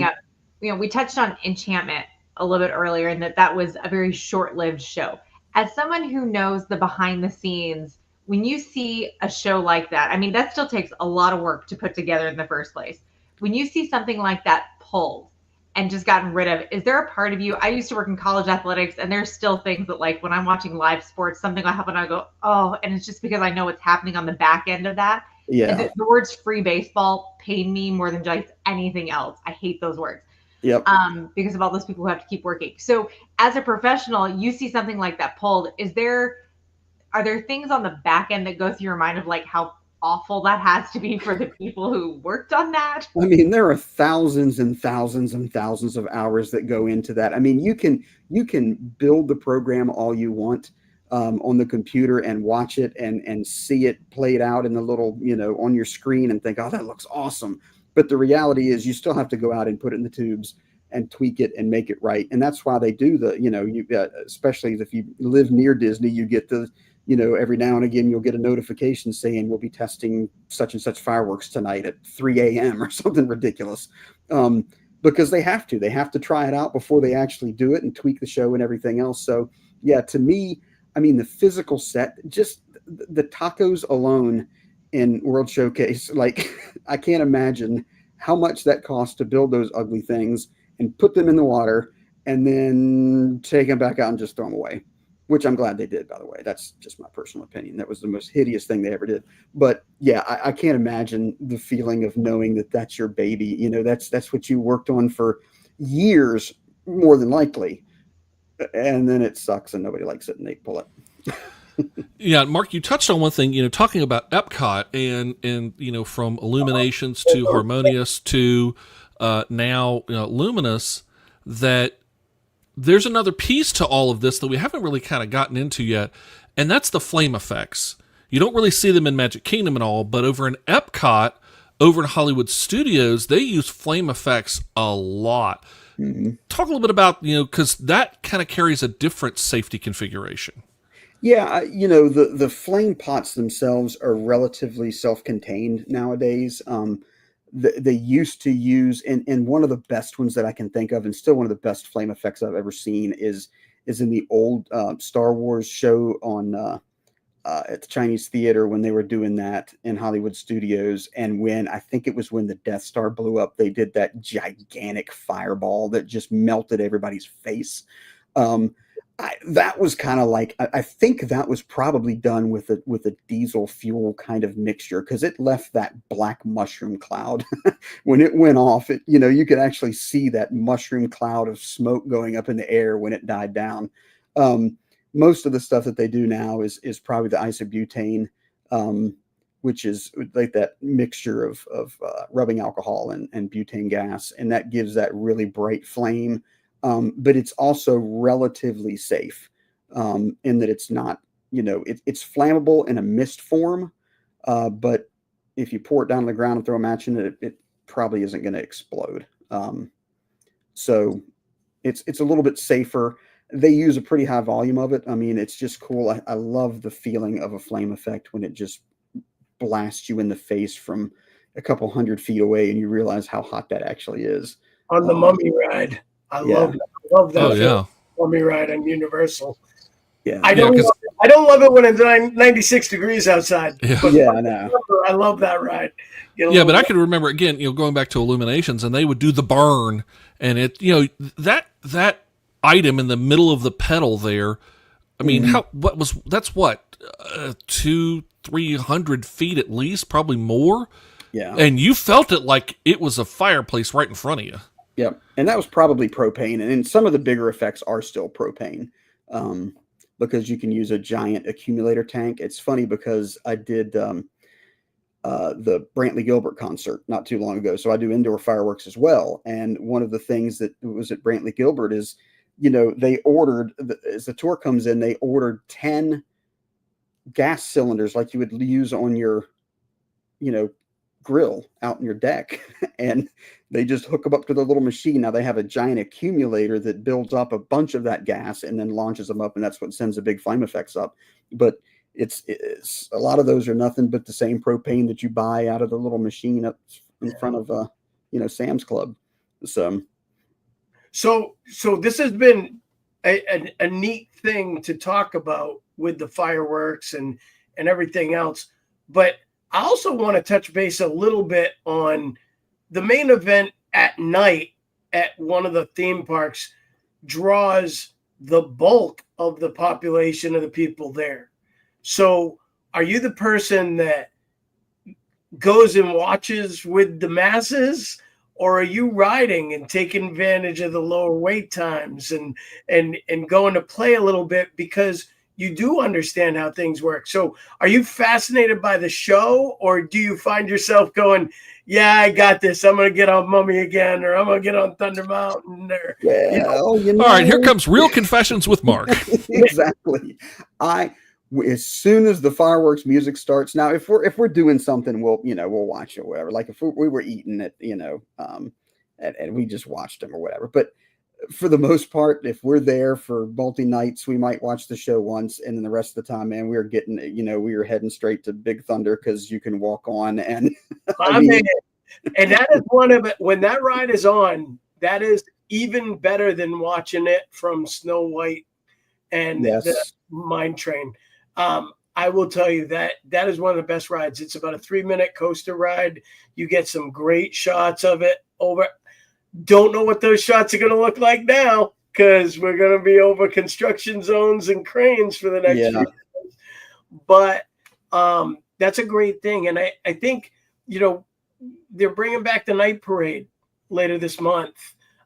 up, we touched on Enchantment a little bit earlier, and that was a very short-lived show. As someone who knows the behind the scenes, when you see a show like that, I mean, that still takes a lot of work to put together in the first place. When you see something like that pulled and just gotten rid of, is there a part of you? I used to work in college athletics, and there's still things that, like, when I'm watching live sports, something will happen, I go, oh, and it's just because I know what's happening on the back end of that. Yeah. And the words free baseball pain me more than just anything else. I hate those words. Yep. Because of all those people who have to keep working. So as a professional, you see something like that pulled. Are there things on the back end that go through your mind of like how awful that has to be for the people who worked on that? I mean, there are thousands and thousands and thousands of hours that go into that. I mean, you can build the program all you want on the computer and watch it and see it played out in the little, on your screen and think, oh, that looks awesome. But the reality is you still have to go out and put it in the tubes and tweak it and make it right. And that's why they do especially if you live near Disney, you get the, every now and again, you'll get a notification saying we'll be testing such and such fireworks tonight at 3 a.m. or something ridiculous. Because they have to try it out before they actually do it and tweak the show and everything else. So yeah, to me, I mean, the physical set, just the tacos alone in World Showcase, like I can't imagine how much that costs to build those ugly things and put them in the water and then take them back out and just throw them away, which I'm glad they did, by the way. That's just my personal opinion. That was the most hideous thing they ever did. But yeah, I can't imagine the feeling of knowing that that's your baby. That's what you worked on for years, more than likely. And then it sucks and nobody likes it and they pull it. Yeah, Mark, you touched on one thing, talking about Epcot and from Illuminations to Harmonious to now Luminous, that there's another piece to all of this that we haven't really kind of gotten into yet, and that's the flame effects. You don't really see them in Magic Kingdom and all, but over in Epcot, over in Hollywood Studios, they use flame effects a lot. Mm-hmm. Talk a little bit about, because that kind of carries a different safety configuration. Yeah, the flame pots themselves are relatively self-contained nowadays. They used to use, and one of the best ones that I can think of, and still one of the best flame effects I've ever seen, is in the old Star Wars show on at the Chinese Theater when they were doing that in Hollywood Studios, and when I think it was when the Death Star blew up, they did that gigantic fireball that just melted everybody's face. That was kind of like, I think that was probably done with a diesel fuel kind of mixture, because it left that black mushroom cloud when it went off. You could actually see that mushroom cloud of smoke going up in the air when it died down. Most of the stuff that they do now is probably the isobutane, which is like that mixture of rubbing alcohol and butane gas, and that gives that really bright flame. But it's also relatively safe in that it's not, it's flammable in a mist form, but if you pour it down on the ground and throw a match in it, it probably isn't going to explode. So it's a little bit safer. They use a pretty high volume of it. I mean, it's just cool. I love the feeling of a flame effect when it just blasts you in the face from a couple 100 feet away and you realize how hot that actually is. On the Mummy ride. I love that. Oh, yeah. Mummy ride on Universal. Yeah. I don't love it when it's 96 degrees outside. Yeah. But Yeah, I know. I love that ride. Yeah, but I can remember again, going back to Illuminations, and they would do the burn, and it, that item in the middle of the pedal there. I mean, that's 200-300 feet at least, probably more. Yeah. And you felt it like it was a fireplace right in front of you. Yep. And that was probably propane. And some of the bigger effects are still propane, because you can use a giant accumulator tank. It's funny because I did the Brantley Gilbert concert not too long ago. So I do indoor fireworks as well. And one of the things that was at Brantley Gilbert is, they ordered, as the tour comes in, they ordered 10 gas cylinders like you would use on your, grill out in your deck. And they just hook them up to the little machine. Now they have a giant accumulator that builds up a bunch of that gas and then launches them up. And that's what sends the big flame effects up. But it's a lot of those are nothing but the same propane that you buy out of the little machine up in front of, Sam's Club. So this has been a neat thing to talk about with the fireworks and everything else. But I also want to touch base a little bit on the main event at night at one of the theme parks draws the bulk of the population of the people there. So are you the person that goes and watches with the masses, or are you riding and taking advantage of the lower wait times and going to play a little bit because you do understand how things work? So are you fascinated by the show, or do you find yourself going, yeah, I got this, I'm going to get on Mummy again, or I'm going to get on Thunder Mountain, or, All right, here comes Real Confessions with Mark. Exactly. As soon as the fireworks music starts, now if we're doing something, we'll watch it or whatever. Like if we were eating it, and we just watched them or whatever. But for the most part, if we're there for multi-nights, we might watch the show once, and then the rest of the time, man, we were heading straight to Big Thunder because you can walk on. And and that is one of it. When that ride is on, that is even better than watching it from Snow White and the Mine Train. I will tell you that is one of the best rides. It's about a 3-minute coaster ride. You get some great shots of it over. Don't know what those shots are going to look like now because we're going to be over construction zones and cranes for the next few years. But that's a great thing. And I think, they're bringing back the night parade later this month.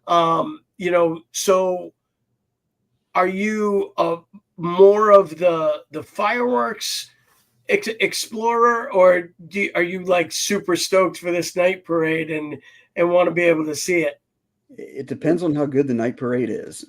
So are you more of the fireworks explorer, or are you like super stoked for this night parade and want to be able to see it? It depends on how good the night parade is.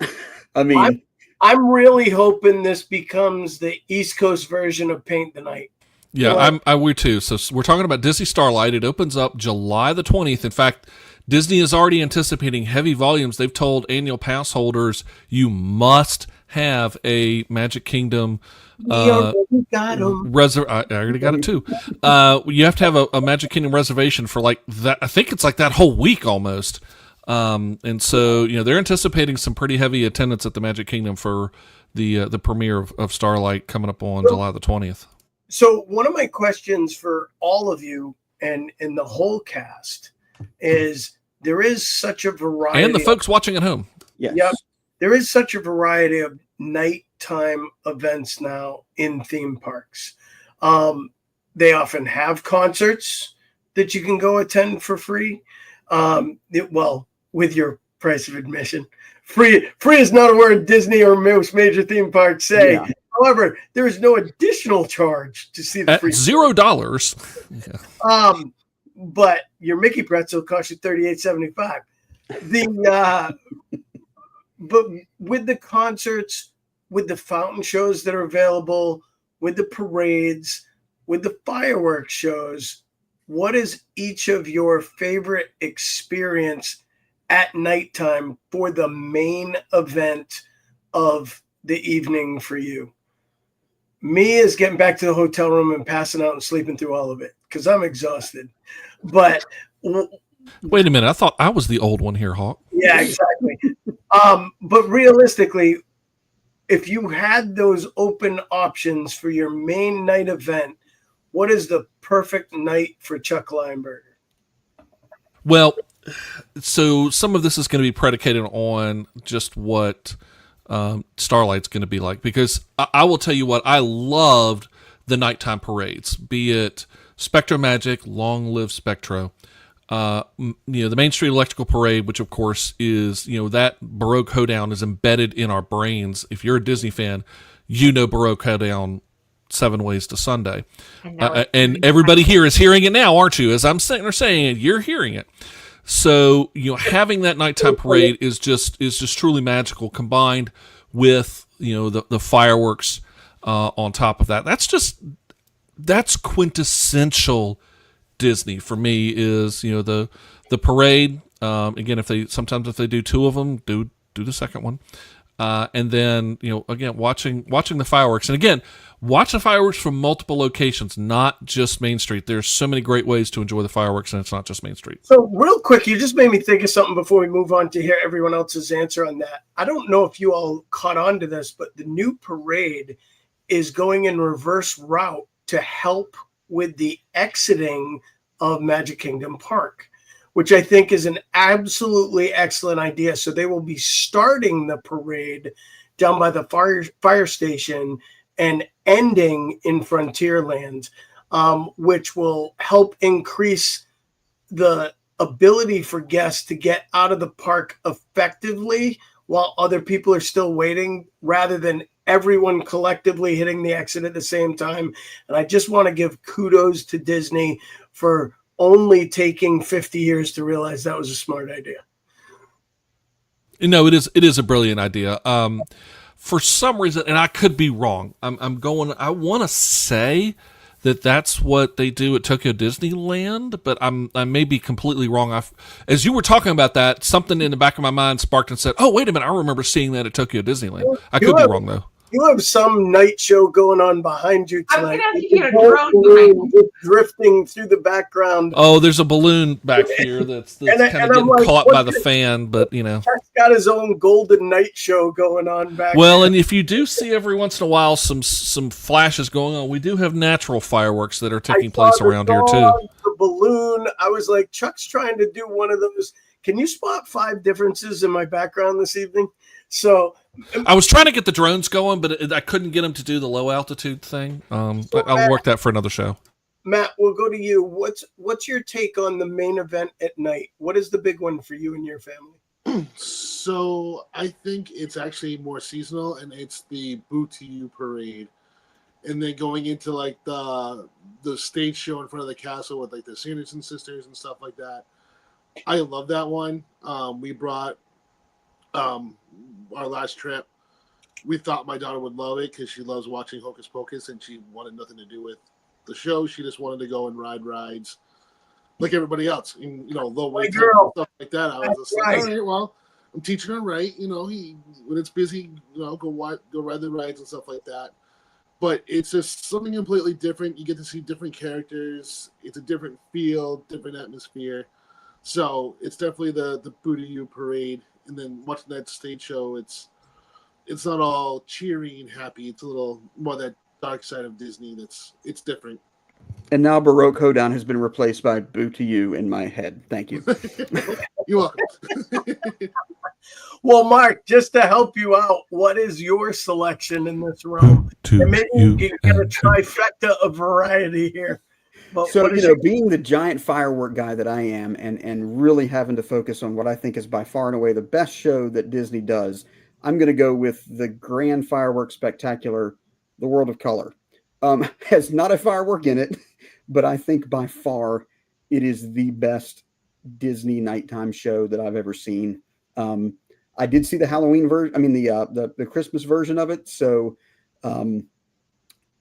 I mean, I'm really hoping this becomes the East Coast version of Paint the Night. Yeah, I would too. So we're talking about Disney Starlight. It opens up July the 20th. In fact, Disney is already anticipating heavy volumes. They've told annual pass holders you must have a Magic Kingdom I already got it too. You have to have a Magic Kingdom reservation for like that. I think it's like that whole week almost. And so, they're anticipating some pretty heavy attendance at the Magic Kingdom for the premiere of Starlight coming up on July the 20th. So one of my questions for all of you and the whole cast is there is such a variety. And the folks watching at home. Yes. Yep. There is such a variety of nighttime events now in theme parks. They often have concerts that you can go attend for free. With your price of admission. Free is not a word Disney or most major theme parks say. Yeah. However, there is no additional charge to see the free. $0. Yeah. But your Mickey pretzel costs you $38.75. But with the concerts, with the fountain shows that are available, with the parades, with the fireworks shows, what is each of your favorite experience at nighttime for the main event of the evening for you? Me is getting back to the hotel room and passing out and sleeping through all of it because I'm exhausted. But Wait a minute. I thought I was the old one here, Hawk. yeah, exactly. But realistically, if you had those open options for your main night event, what is the perfect night for Chuck Lineberger? Well, so some of this is going to be predicated on just what Starlight's going to be like, because I will tell you what, I loved the nighttime parades, be it Spectro Magic, Long Live Spectro. The Main Street Electrical Parade, which of course is, that Baroque Hoedown is embedded in our brains. If you're a Disney fan, Baroque Hoedown 7 Ways to Sunday. And everybody here is hearing it now, aren't you? As I'm sitting there saying it, you're hearing it. So, having that nighttime parade is just truly magical, combined with, the fireworks on top of that. That's quintessential Disney for me, is the parade. Again, if they do 2 of them, do the second one, and then again watching the fireworks, and again watch the fireworks from multiple locations, not just Main Street. There's so many great ways to enjoy the fireworks, and it's not just Main Street. So real quick, you just made me think of something before we move on to hear everyone else's answer on that. I don't know if you all caught on to this, but the new parade is going in reverse route to help with the exiting of Magic Kingdom Park, which I think is an absolutely excellent idea. So they will be starting the parade down by the fire station and ending in Frontierland, which will help increase the ability for guests to get out of the park effectively while other people are still waiting, rather than everyone collectively hitting the exit at the same time. And I just want to give kudos to Disney for only taking 50 years to realize that was a smart idea. It is a brilliant idea. For some reason, and I could be wrong, I want to say that that's what they do at Tokyo Disneyland, but I may be completely wrong. As you were talking about that, something in the back of my mind sparked and said, "Oh, wait a minute! I remember seeing that at Tokyo Disneyland." I could be wrong though. You have some night show going on behind you tonight. I'm gonna have to get a drone behind you. Drifting through the background. Oh, there's a balloon back here that's kind of getting caught by the fan, but He's got his own golden night show going on back. Well, there. And if you do see every once in a while some flashes going on, we do have natural fireworks that are taking place around here too. The balloon. I was like, Chuck's trying to do one of those. Can you spot 5 differences in my background this evening? So I was trying to get the drones going, but I couldn't get them to do the low altitude thing. I'll work that for another show. Matt, we'll go to you. What's your take on the main event at night? What is the big one for you and your family? So I think it's actually more seasonal, and it's the Boo to You parade, and then going into like the stage show in front of the castle with like the Sanderson sisters and stuff like that. I love that one. We brought our last trip. We thought my daughter would love it because she loves watching Hocus Pocus, and she wanted nothing to do with the show. She just wanted to go and ride rides like everybody else, and low weight stuff like that. I was just like, all right, well, I'm teaching her right. When it's busy, go ride the rides and stuff like that. But it's just something completely different. You get to see different characters. It's a different feel, different atmosphere. So it's definitely the Boo to You parade. And then watching that stage show, it's not all cheery and happy. It's a little more that dark side of Disney. It's different. And now Baroque Hoedown has been replaced by Boo to You in my head. Thank you. You're welcome. Well, Mark, just to help you out, what is your selection in this room? And maybe you get a trifecta of variety here. But so, being the giant firework guy that I am, and really having to focus on what I think is by far and away the best show that Disney does, I'm going to go with the Grand Fireworks Spectacular, The World of Color. Has not a firework in it, but I think by far it is the best Disney nighttime show that I've ever seen. I did see the Halloween version. I mean, the Christmas version of it. So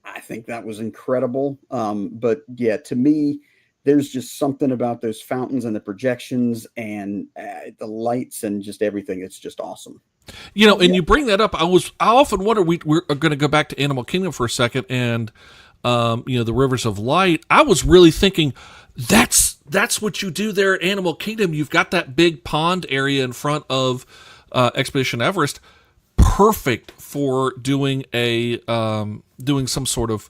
I think that was incredible. But yeah, to me, there's just something about those fountains and the projections and the lights and just everything. It's just awesome. And you bring that up. I often wonder. We're going to go back to Animal Kingdom for a second, and the Rivers of Light. I was really thinking that's what you do there at Animal Kingdom. You've got that big pond area in front of Expedition Everest, perfect for doing doing some sort of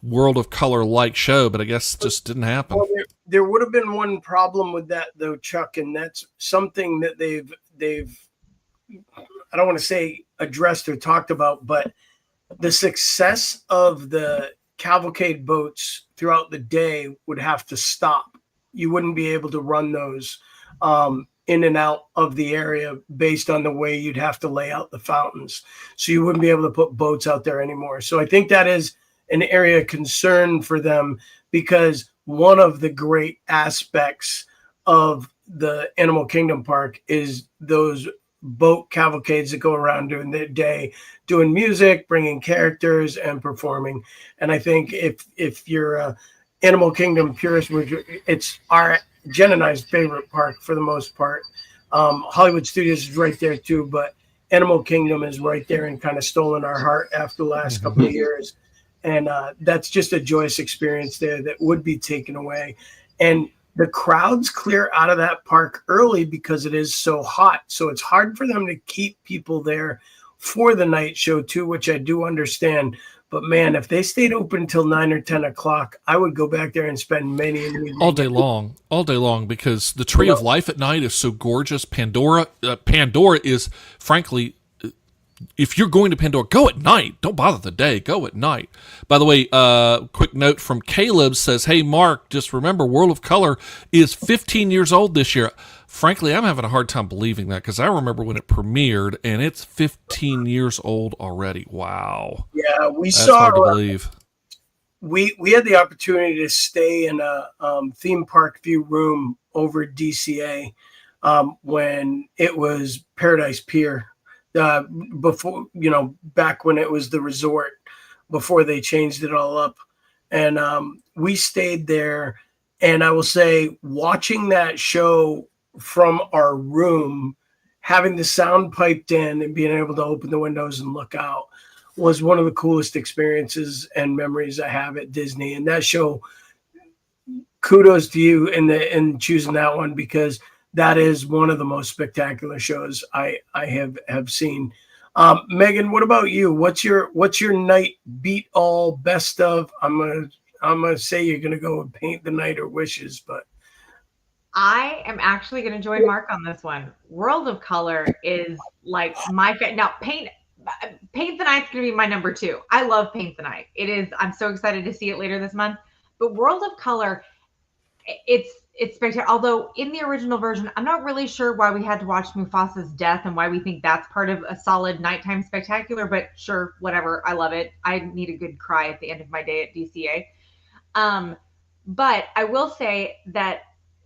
World of Color like show. But I guess just didn't happen. Well, there would have been one problem with that though, Chuck, and that's something that they've I don't want to say addressed or talked about, but the success of the cavalcade boats throughout the day would have to stop. You wouldn't be able to run those in and out of the area based on the way you'd have to lay out the fountains. So you wouldn't be able to put boats out there anymore. So I think that is an area of concern for them, because one of the great aspects of the Animal Kingdom Park is those boat cavalcades that go around during the day, doing music, bringing characters, and performing. And I think if you're a Animal Kingdom purist, it's our Jen and I's favorite park for the most part. Hollywood Studios is right there too, but Animal Kingdom is right there and kind of stolen our heart after the last couple of years. And that's just a joyous experience there that would be taken away. And the crowds clear out of that park early because it is so hot. So it's hard for them to keep people there for the night show too, which I do understand. But man, if they stayed open until 9 or 10 o'clock, I would go back there and spend many an evening. All day long, because the Tree of Life at night is so gorgeous. Pandora is, frankly, if you're going to Pandora, go at night. Don't bother the day. Go at night. By the way, quick note from Caleb says, hey, Mark, just remember World of Color is 15 years old this year. Frankly, I'm having a hard time believing that, because I remember when it premiered, and it's 15 years old already. Wow. Yeah, That's hard to believe. We had the opportunity to stay in a theme park view room over at DCA when it was Paradise Pier. Before, back when it was the resort, before they changed it all up. And we stayed there. And I will say, watching that show from our room, having the sound piped in and being able to open the windows and look out was one of the coolest experiences and memories I have at Disney. And that show, kudos to you in choosing that one, because that is one of the most spectacular shows I have seen. Megan, what about you? What's your night beat all best of? I'm gonna say you're gonna go with Paint the Night or Wishes, but I am actually gonna join Mark on this one. World of Color is like my favorite. Now, Paint the Night's gonna be my number 2. I love Paint the Night. It is. I'm so excited to see it later this month. But World of Color, it's spectacular. Although in the original version, I'm not really sure why we had to watch Mufasa's death and why we think that's part of a solid nighttime spectacular, but sure, whatever. I love it. I need a good cry at the end of my day at DCA. But I will say that,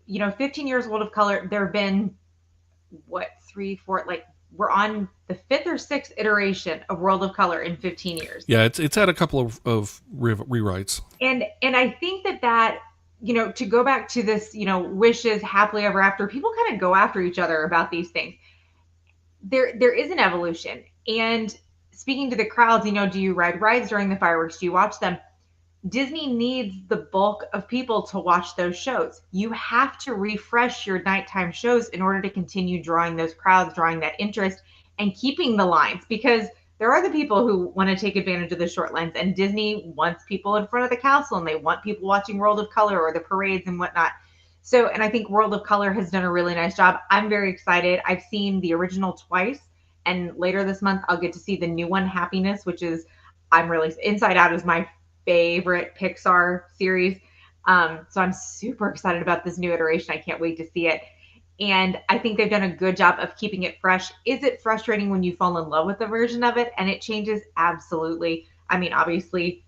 15 years World of Color, there have been, 3, 4, we're on the 5th or 6th iteration of World of Color in 15 years. Yeah, it's had a couple of rewrites. And I think that to go back to this, Wishes, Happily Ever After, people kind of go after each other about these things. There is an evolution. And speaking to the crowds, do you ride rides during the fireworks? Do you watch them? Disney needs the bulk of people to watch those shows. You have to refresh your nighttime shows in order to continue drawing those crowds, drawing that interest, and keeping the lines, because there are the people who want to take advantage of the short lines, and Disney wants people in front of the castle, and they want people watching World of Color or the parades and whatnot. So, and I think World of Color has done a really nice job. I'm very excited. I've seen the original twice, and later this month, I'll get to see the new one, Happiness, which is, Inside Out is my favorite Pixar series. So I'm super excited about this new iteration. I can't wait to see it. And I think they've done a good job of keeping it fresh. Is it frustrating when you fall in love with a version of it and it changes? Absolutely. I mean, obviously,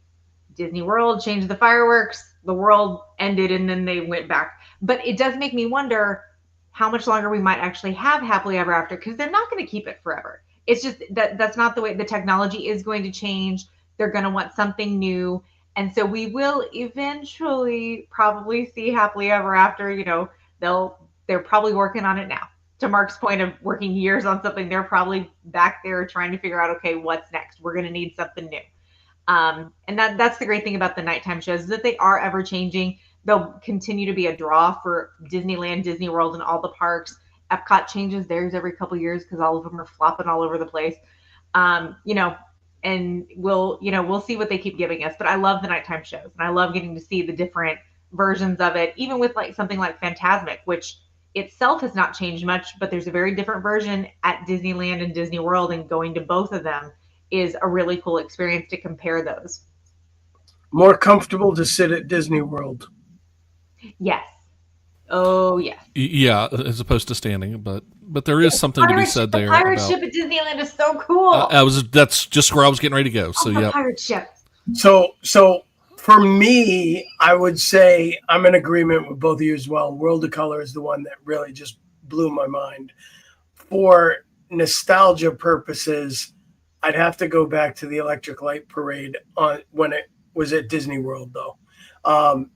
Disney World changed the fireworks, the world ended, and then they went back. But it does make me wonder how much longer we might actually have Happily Ever After, because they're not going to keep it forever. It's just that's not the way. The technology is going to change. They're going to want something new. And so we will eventually probably see happily ever after. They're probably working on it now. To Mark's point of working years on something, they're probably back there trying to figure out, okay, what's next? We're going to need something new. And that's the great thing about the nighttime shows, is that they are ever changing. They'll continue to be a draw for Disneyland, Disney World, and all the parks. Epcot changes theirs every couple of years because all of them are flopping all over the place. You know, and we'll see what they keep giving us. But I love the nighttime shows, and I love getting to see the different versions of it, even with like something like Fantasmic, which itself has not changed much, but there's a very different version at Disneyland and Disney World, and going to both of them is a really cool experience to compare those. More comfortable to sit at Disney World. Yes. Oh yes. Yeah, as opposed to standing, but there is something to be said there. The pirate about, ship at Disneyland is so cool. That's just where I was getting ready to go. So yeah, pirate ship. So for me, I would say I'm in agreement with both of you as well. World of Color is the one that really just blew my mind. For nostalgia purposes, I'd have to go back to the Electric Light Parade when it was at Disney World, though.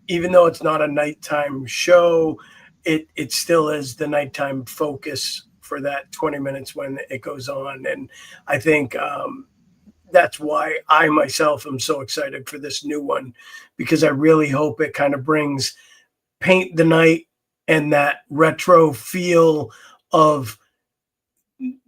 Even though it's not a nighttime show, it still is the nighttime focus for that 20 minutes when it goes on. And I think that's why I myself am so excited for this new one, because I really hope it kind of brings Paint the Night and that retro feel of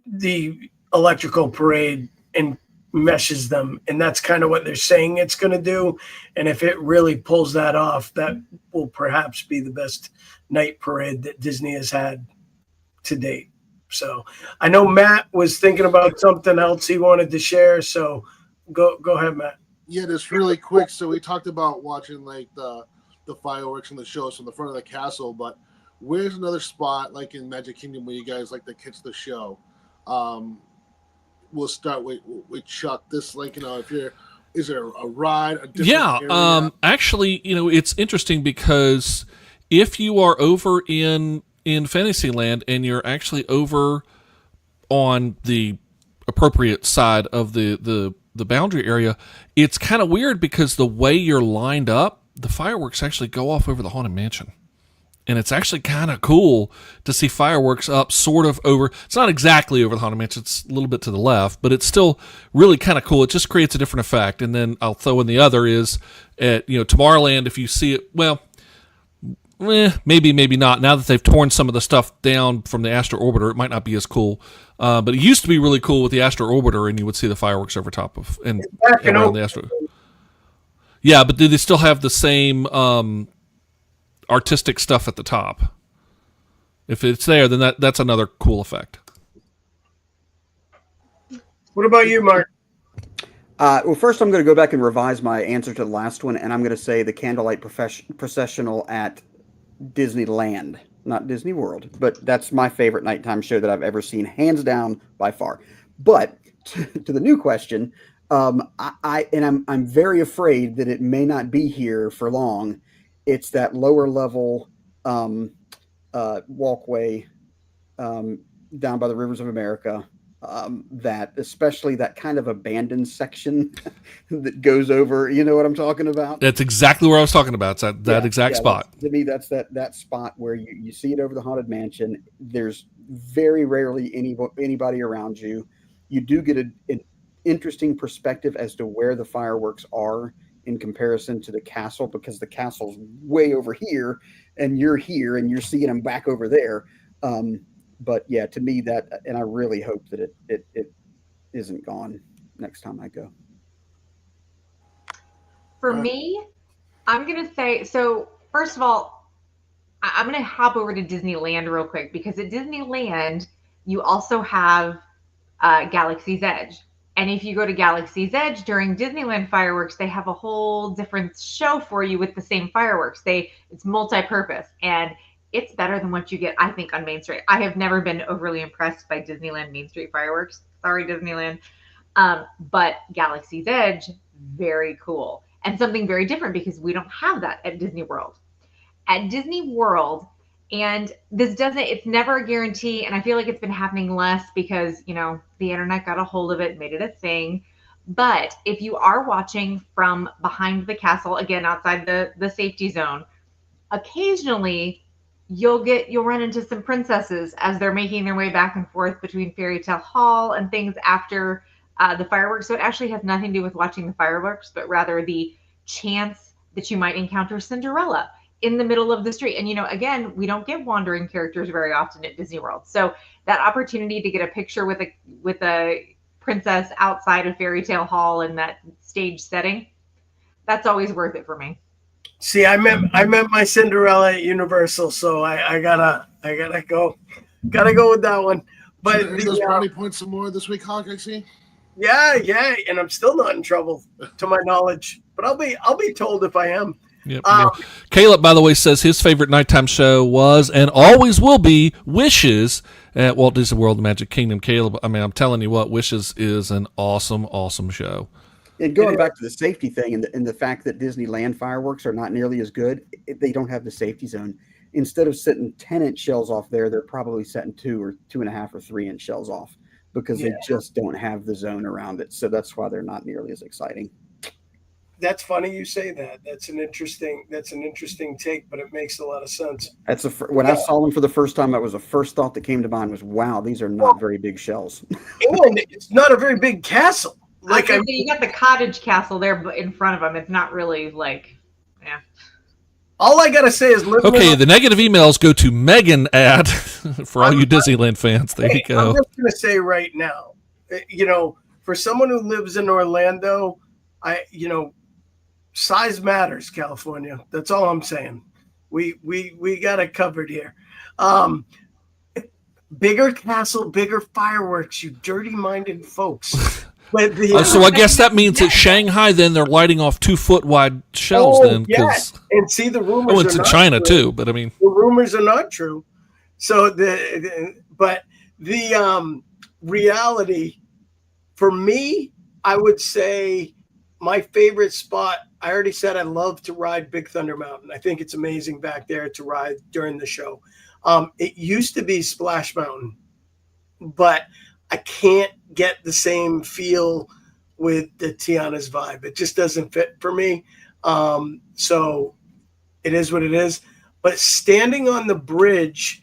the Electrical Parade and meshes them. And that's kind of what they're saying it's going to do. And if it really pulls that off, that will perhaps be the best night parade that Disney has had to date. So I know Matt was thinking about something else he wanted to share. So go ahead, Matt. Yeah, just really quick. So we talked about watching like the fireworks and the shows from the front of the castle, but where's another spot like in Magic Kingdom where you guys like to catch the show? We'll start with Chuck. This, like, is there a ride? A different area? Actually, it's interesting because if you are over in Fantasyland and you're actually over on the appropriate side of the boundary area, it's kind of weird because the way you're lined up, the fireworks actually go off over the Haunted Mansion. And it's actually kind of cool to see fireworks up sort of over. It's not exactly over the Haunted Mansion. It's a little bit to the left, but it's still really kind of cool. It just creates a different effect. And then I'll throw in the other is at, Tomorrowland, if you see it, well, maybe not. Now that they've torn some of the stuff down from the Astro Orbiter, it might not be as cool. But it used to be really cool with the Astro Orbiter, and you would see the fireworks over top of and around the Astro. Yeah, but do they still have the same artistic stuff at the top? If it's there, then that's another cool effect. What about you, Mark? Well, first I'm going to go back and revise my answer to the last one, and I'm going to say the Candlelight Processional at Disneyland, not Disney World, but that's my favorite nighttime show that I've ever seen, hands down by far. But to the new question, I'm very afraid that it may not be here for long. It's that lower level walkway down by the Rivers of America, that especially that kind of abandoned section that goes over. You know what I'm talking about? That's exactly where I was talking about. It's that exact spot. To me, that's that spot where you see it over the Haunted Mansion. There's very rarely anybody around you. You do get an interesting perspective as to where the fireworks are in comparison to the castle, because the castle's way over here and you're here and you're seeing them back over there. But yeah, to me and I really hope that it isn't gone next time I go. For me, I'm going to say, so first of all, I'm going to hop over to Disneyland real quick, because at Disneyland, you also have Galaxy's Edge. And if you go to Galaxy's Edge during Disneyland fireworks, they have a whole different show for you with the same fireworks. It's multi-purpose, and it's better than what you get, I think, on Main Street. I have never been overly impressed by Disneyland Main Street fireworks. Sorry, Disneyland. But Galaxy's Edge, very cool. And something very different, because we don't have that at Disney World. At Disney World, and it's never a guarantee. And I feel like it's been happening less because, the internet got a hold of it, made it a thing. But if you are watching from behind the castle, again, outside the safety zone, occasionally you'll run into some princesses as they're making their way back and forth between Fairy Tale Hall and things after the fireworks. So it actually has nothing to do with watching the fireworks, but rather the chance that you might encounter Cinderella in the middle of the street. And again, we don't get wandering characters very often at Disney World. So that opportunity to get a picture with a princess outside of Fairy Tale Hall in that stage setting, that's always worth it for me. See, I met my Cinderella at Universal, so I gotta go with that one. But those brownie points some more this week, Hawk. I see. Yeah, and I'm still not in trouble, to my knowledge. But I'll be told if I am. Yep. Caleb, by the way, says his favorite nighttime show was and always will be Wishes at Walt Disney World Magic Kingdom. Caleb, I mean, I'm telling you what, Wishes is an awesome, awesome show. And going back to the safety thing and the fact that Disneyland fireworks are not nearly as good, they don't have the safety zone. Instead of setting 10-inch shells off there, they're probably setting 2 or 2.5 or 3-inch shells off because they just don't have the zone around it. So that's why they're not nearly as exciting. That's funny you say that. That's an interesting take, but it makes a lot of sense. When I saw them for the first time, that was the first thought that came to mind was, wow, these are not very big shells. And it's not a very big castle. Like you got the cottage castle there in front of them. It's not really like, yeah. All I gotta say is, okay. The negative emails go to Megan at for all you Disneyland fans. There you go. I'm just gonna say right now, for someone who lives in Orlando, size matters. California. That's all I'm saying. We got it covered here. Bigger castle, bigger fireworks. You dirty-minded folks. So I guess that means at Shanghai, then they're lighting off 2-foot wide shells. Yes. And see, the rumors. Oh, it's in China too, but I mean, the rumors are not true. So but the reality for me, I would say my favorite spot. I already said I love to ride Big Thunder Mountain. I think it's amazing back there to ride during the show. It used to be Splash Mountain, but I can't get the same feel with the Tiana's vibe. It just doesn't fit for me. So it is what it is. But standing on the bridge,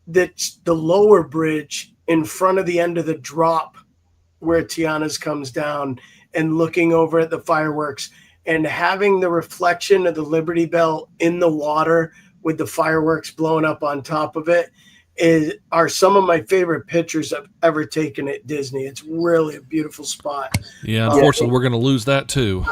that's the lower bridge in front of the end of the drop where Tiana's comes down and looking over at the fireworks and having the reflection of the Liberty Bell in the water with the fireworks blowing up on top of it are some of my favorite pictures I've ever taken at Disney. It's really a beautiful spot. Yeah, unfortunately, we're going to lose that too.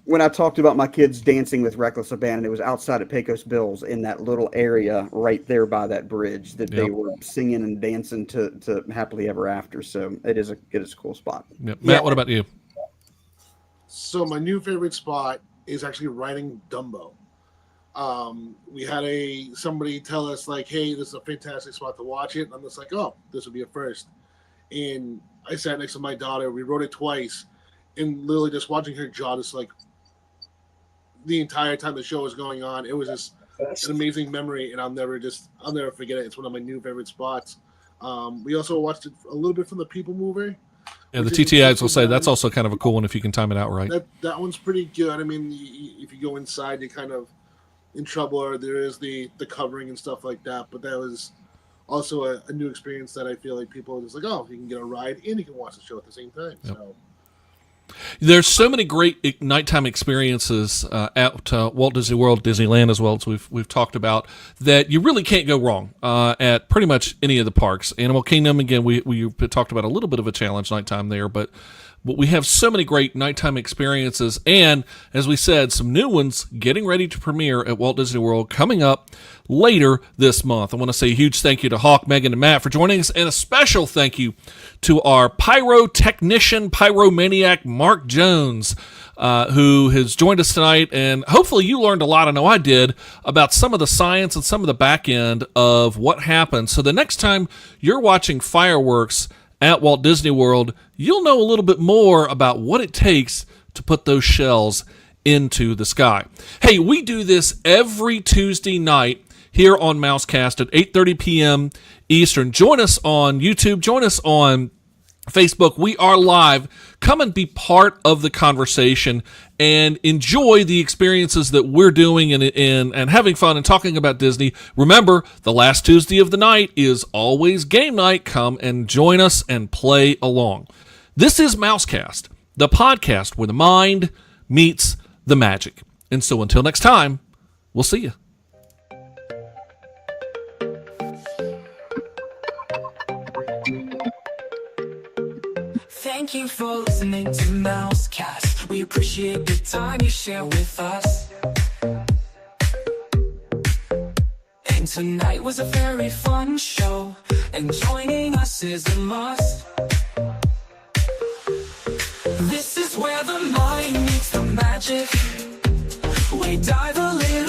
When I talked about my kids dancing with Reckless Abandon, it was outside at Pecos Bills in that little area right there by that bridge that they were singing and dancing to Happily Ever After. So it is a cool spot. Yep. Matt, what about you? So my new favorite spot is actually riding Dumbo. We had somebody tell us like, hey, this is a fantastic spot to watch it. And I'm just like, oh, this would be a first. And I sat next to my daughter. We rode it twice, and literally just watching her jaw just like the entire time the show was going on. It was just an amazing memory, and I'll never forget it. It's one of my new favorite spots. We also watched it a little bit from the People Mover. Yeah, the TTIs will say that's also kind of a cool one if you can time it out right. That one's pretty good. I mean, if you go inside, you kind of in trouble, or there is the covering and stuff like that. But that was also a new experience that I feel like people are just like, oh, you can get a ride and you can watch the show at the same time. Yep. So there's so many great nighttime experiences at Walt Disney World, Disneyland as well as we've talked about that you really can't go wrong at pretty much any of the parks. Animal Kingdom, again, we talked about a little bit of a challenge nighttime there, but we have so many great nighttime experiences, and as we said, some new ones getting ready to premiere at Walt Disney World coming up later this month. I want to say a huge thank you to Hawk, Megan, and Matt for joining us, and a special thank you to our pyrotechnician, pyromaniac, Mark Jones, who has joined us tonight, and hopefully you learned a lot, I know I did, about some of the science and some of the back end of what happened. So the next time you're watching fireworks at Walt Disney World, you'll know a little bit more about what it takes to put those shells into the sky. Hey, we do this every Tuesday night here on Mousekast at 8:30 p.m. Eastern. Join us on YouTube. Join us on Facebook, we are live. Come and be part of the conversation and enjoy the experiences that we're doing and having fun and talking about Disney. Remember, the last Tuesday of the night is always game night. Come and join us and play along. This is Mousekast, the podcast where the mind meets the magic. And so until next time, we'll see you. Thank you for listening to Mousekast. We appreciate the time you share with us. And tonight was a very fun show, and joining us is a must. This is where the mind meets the magic. We dive a little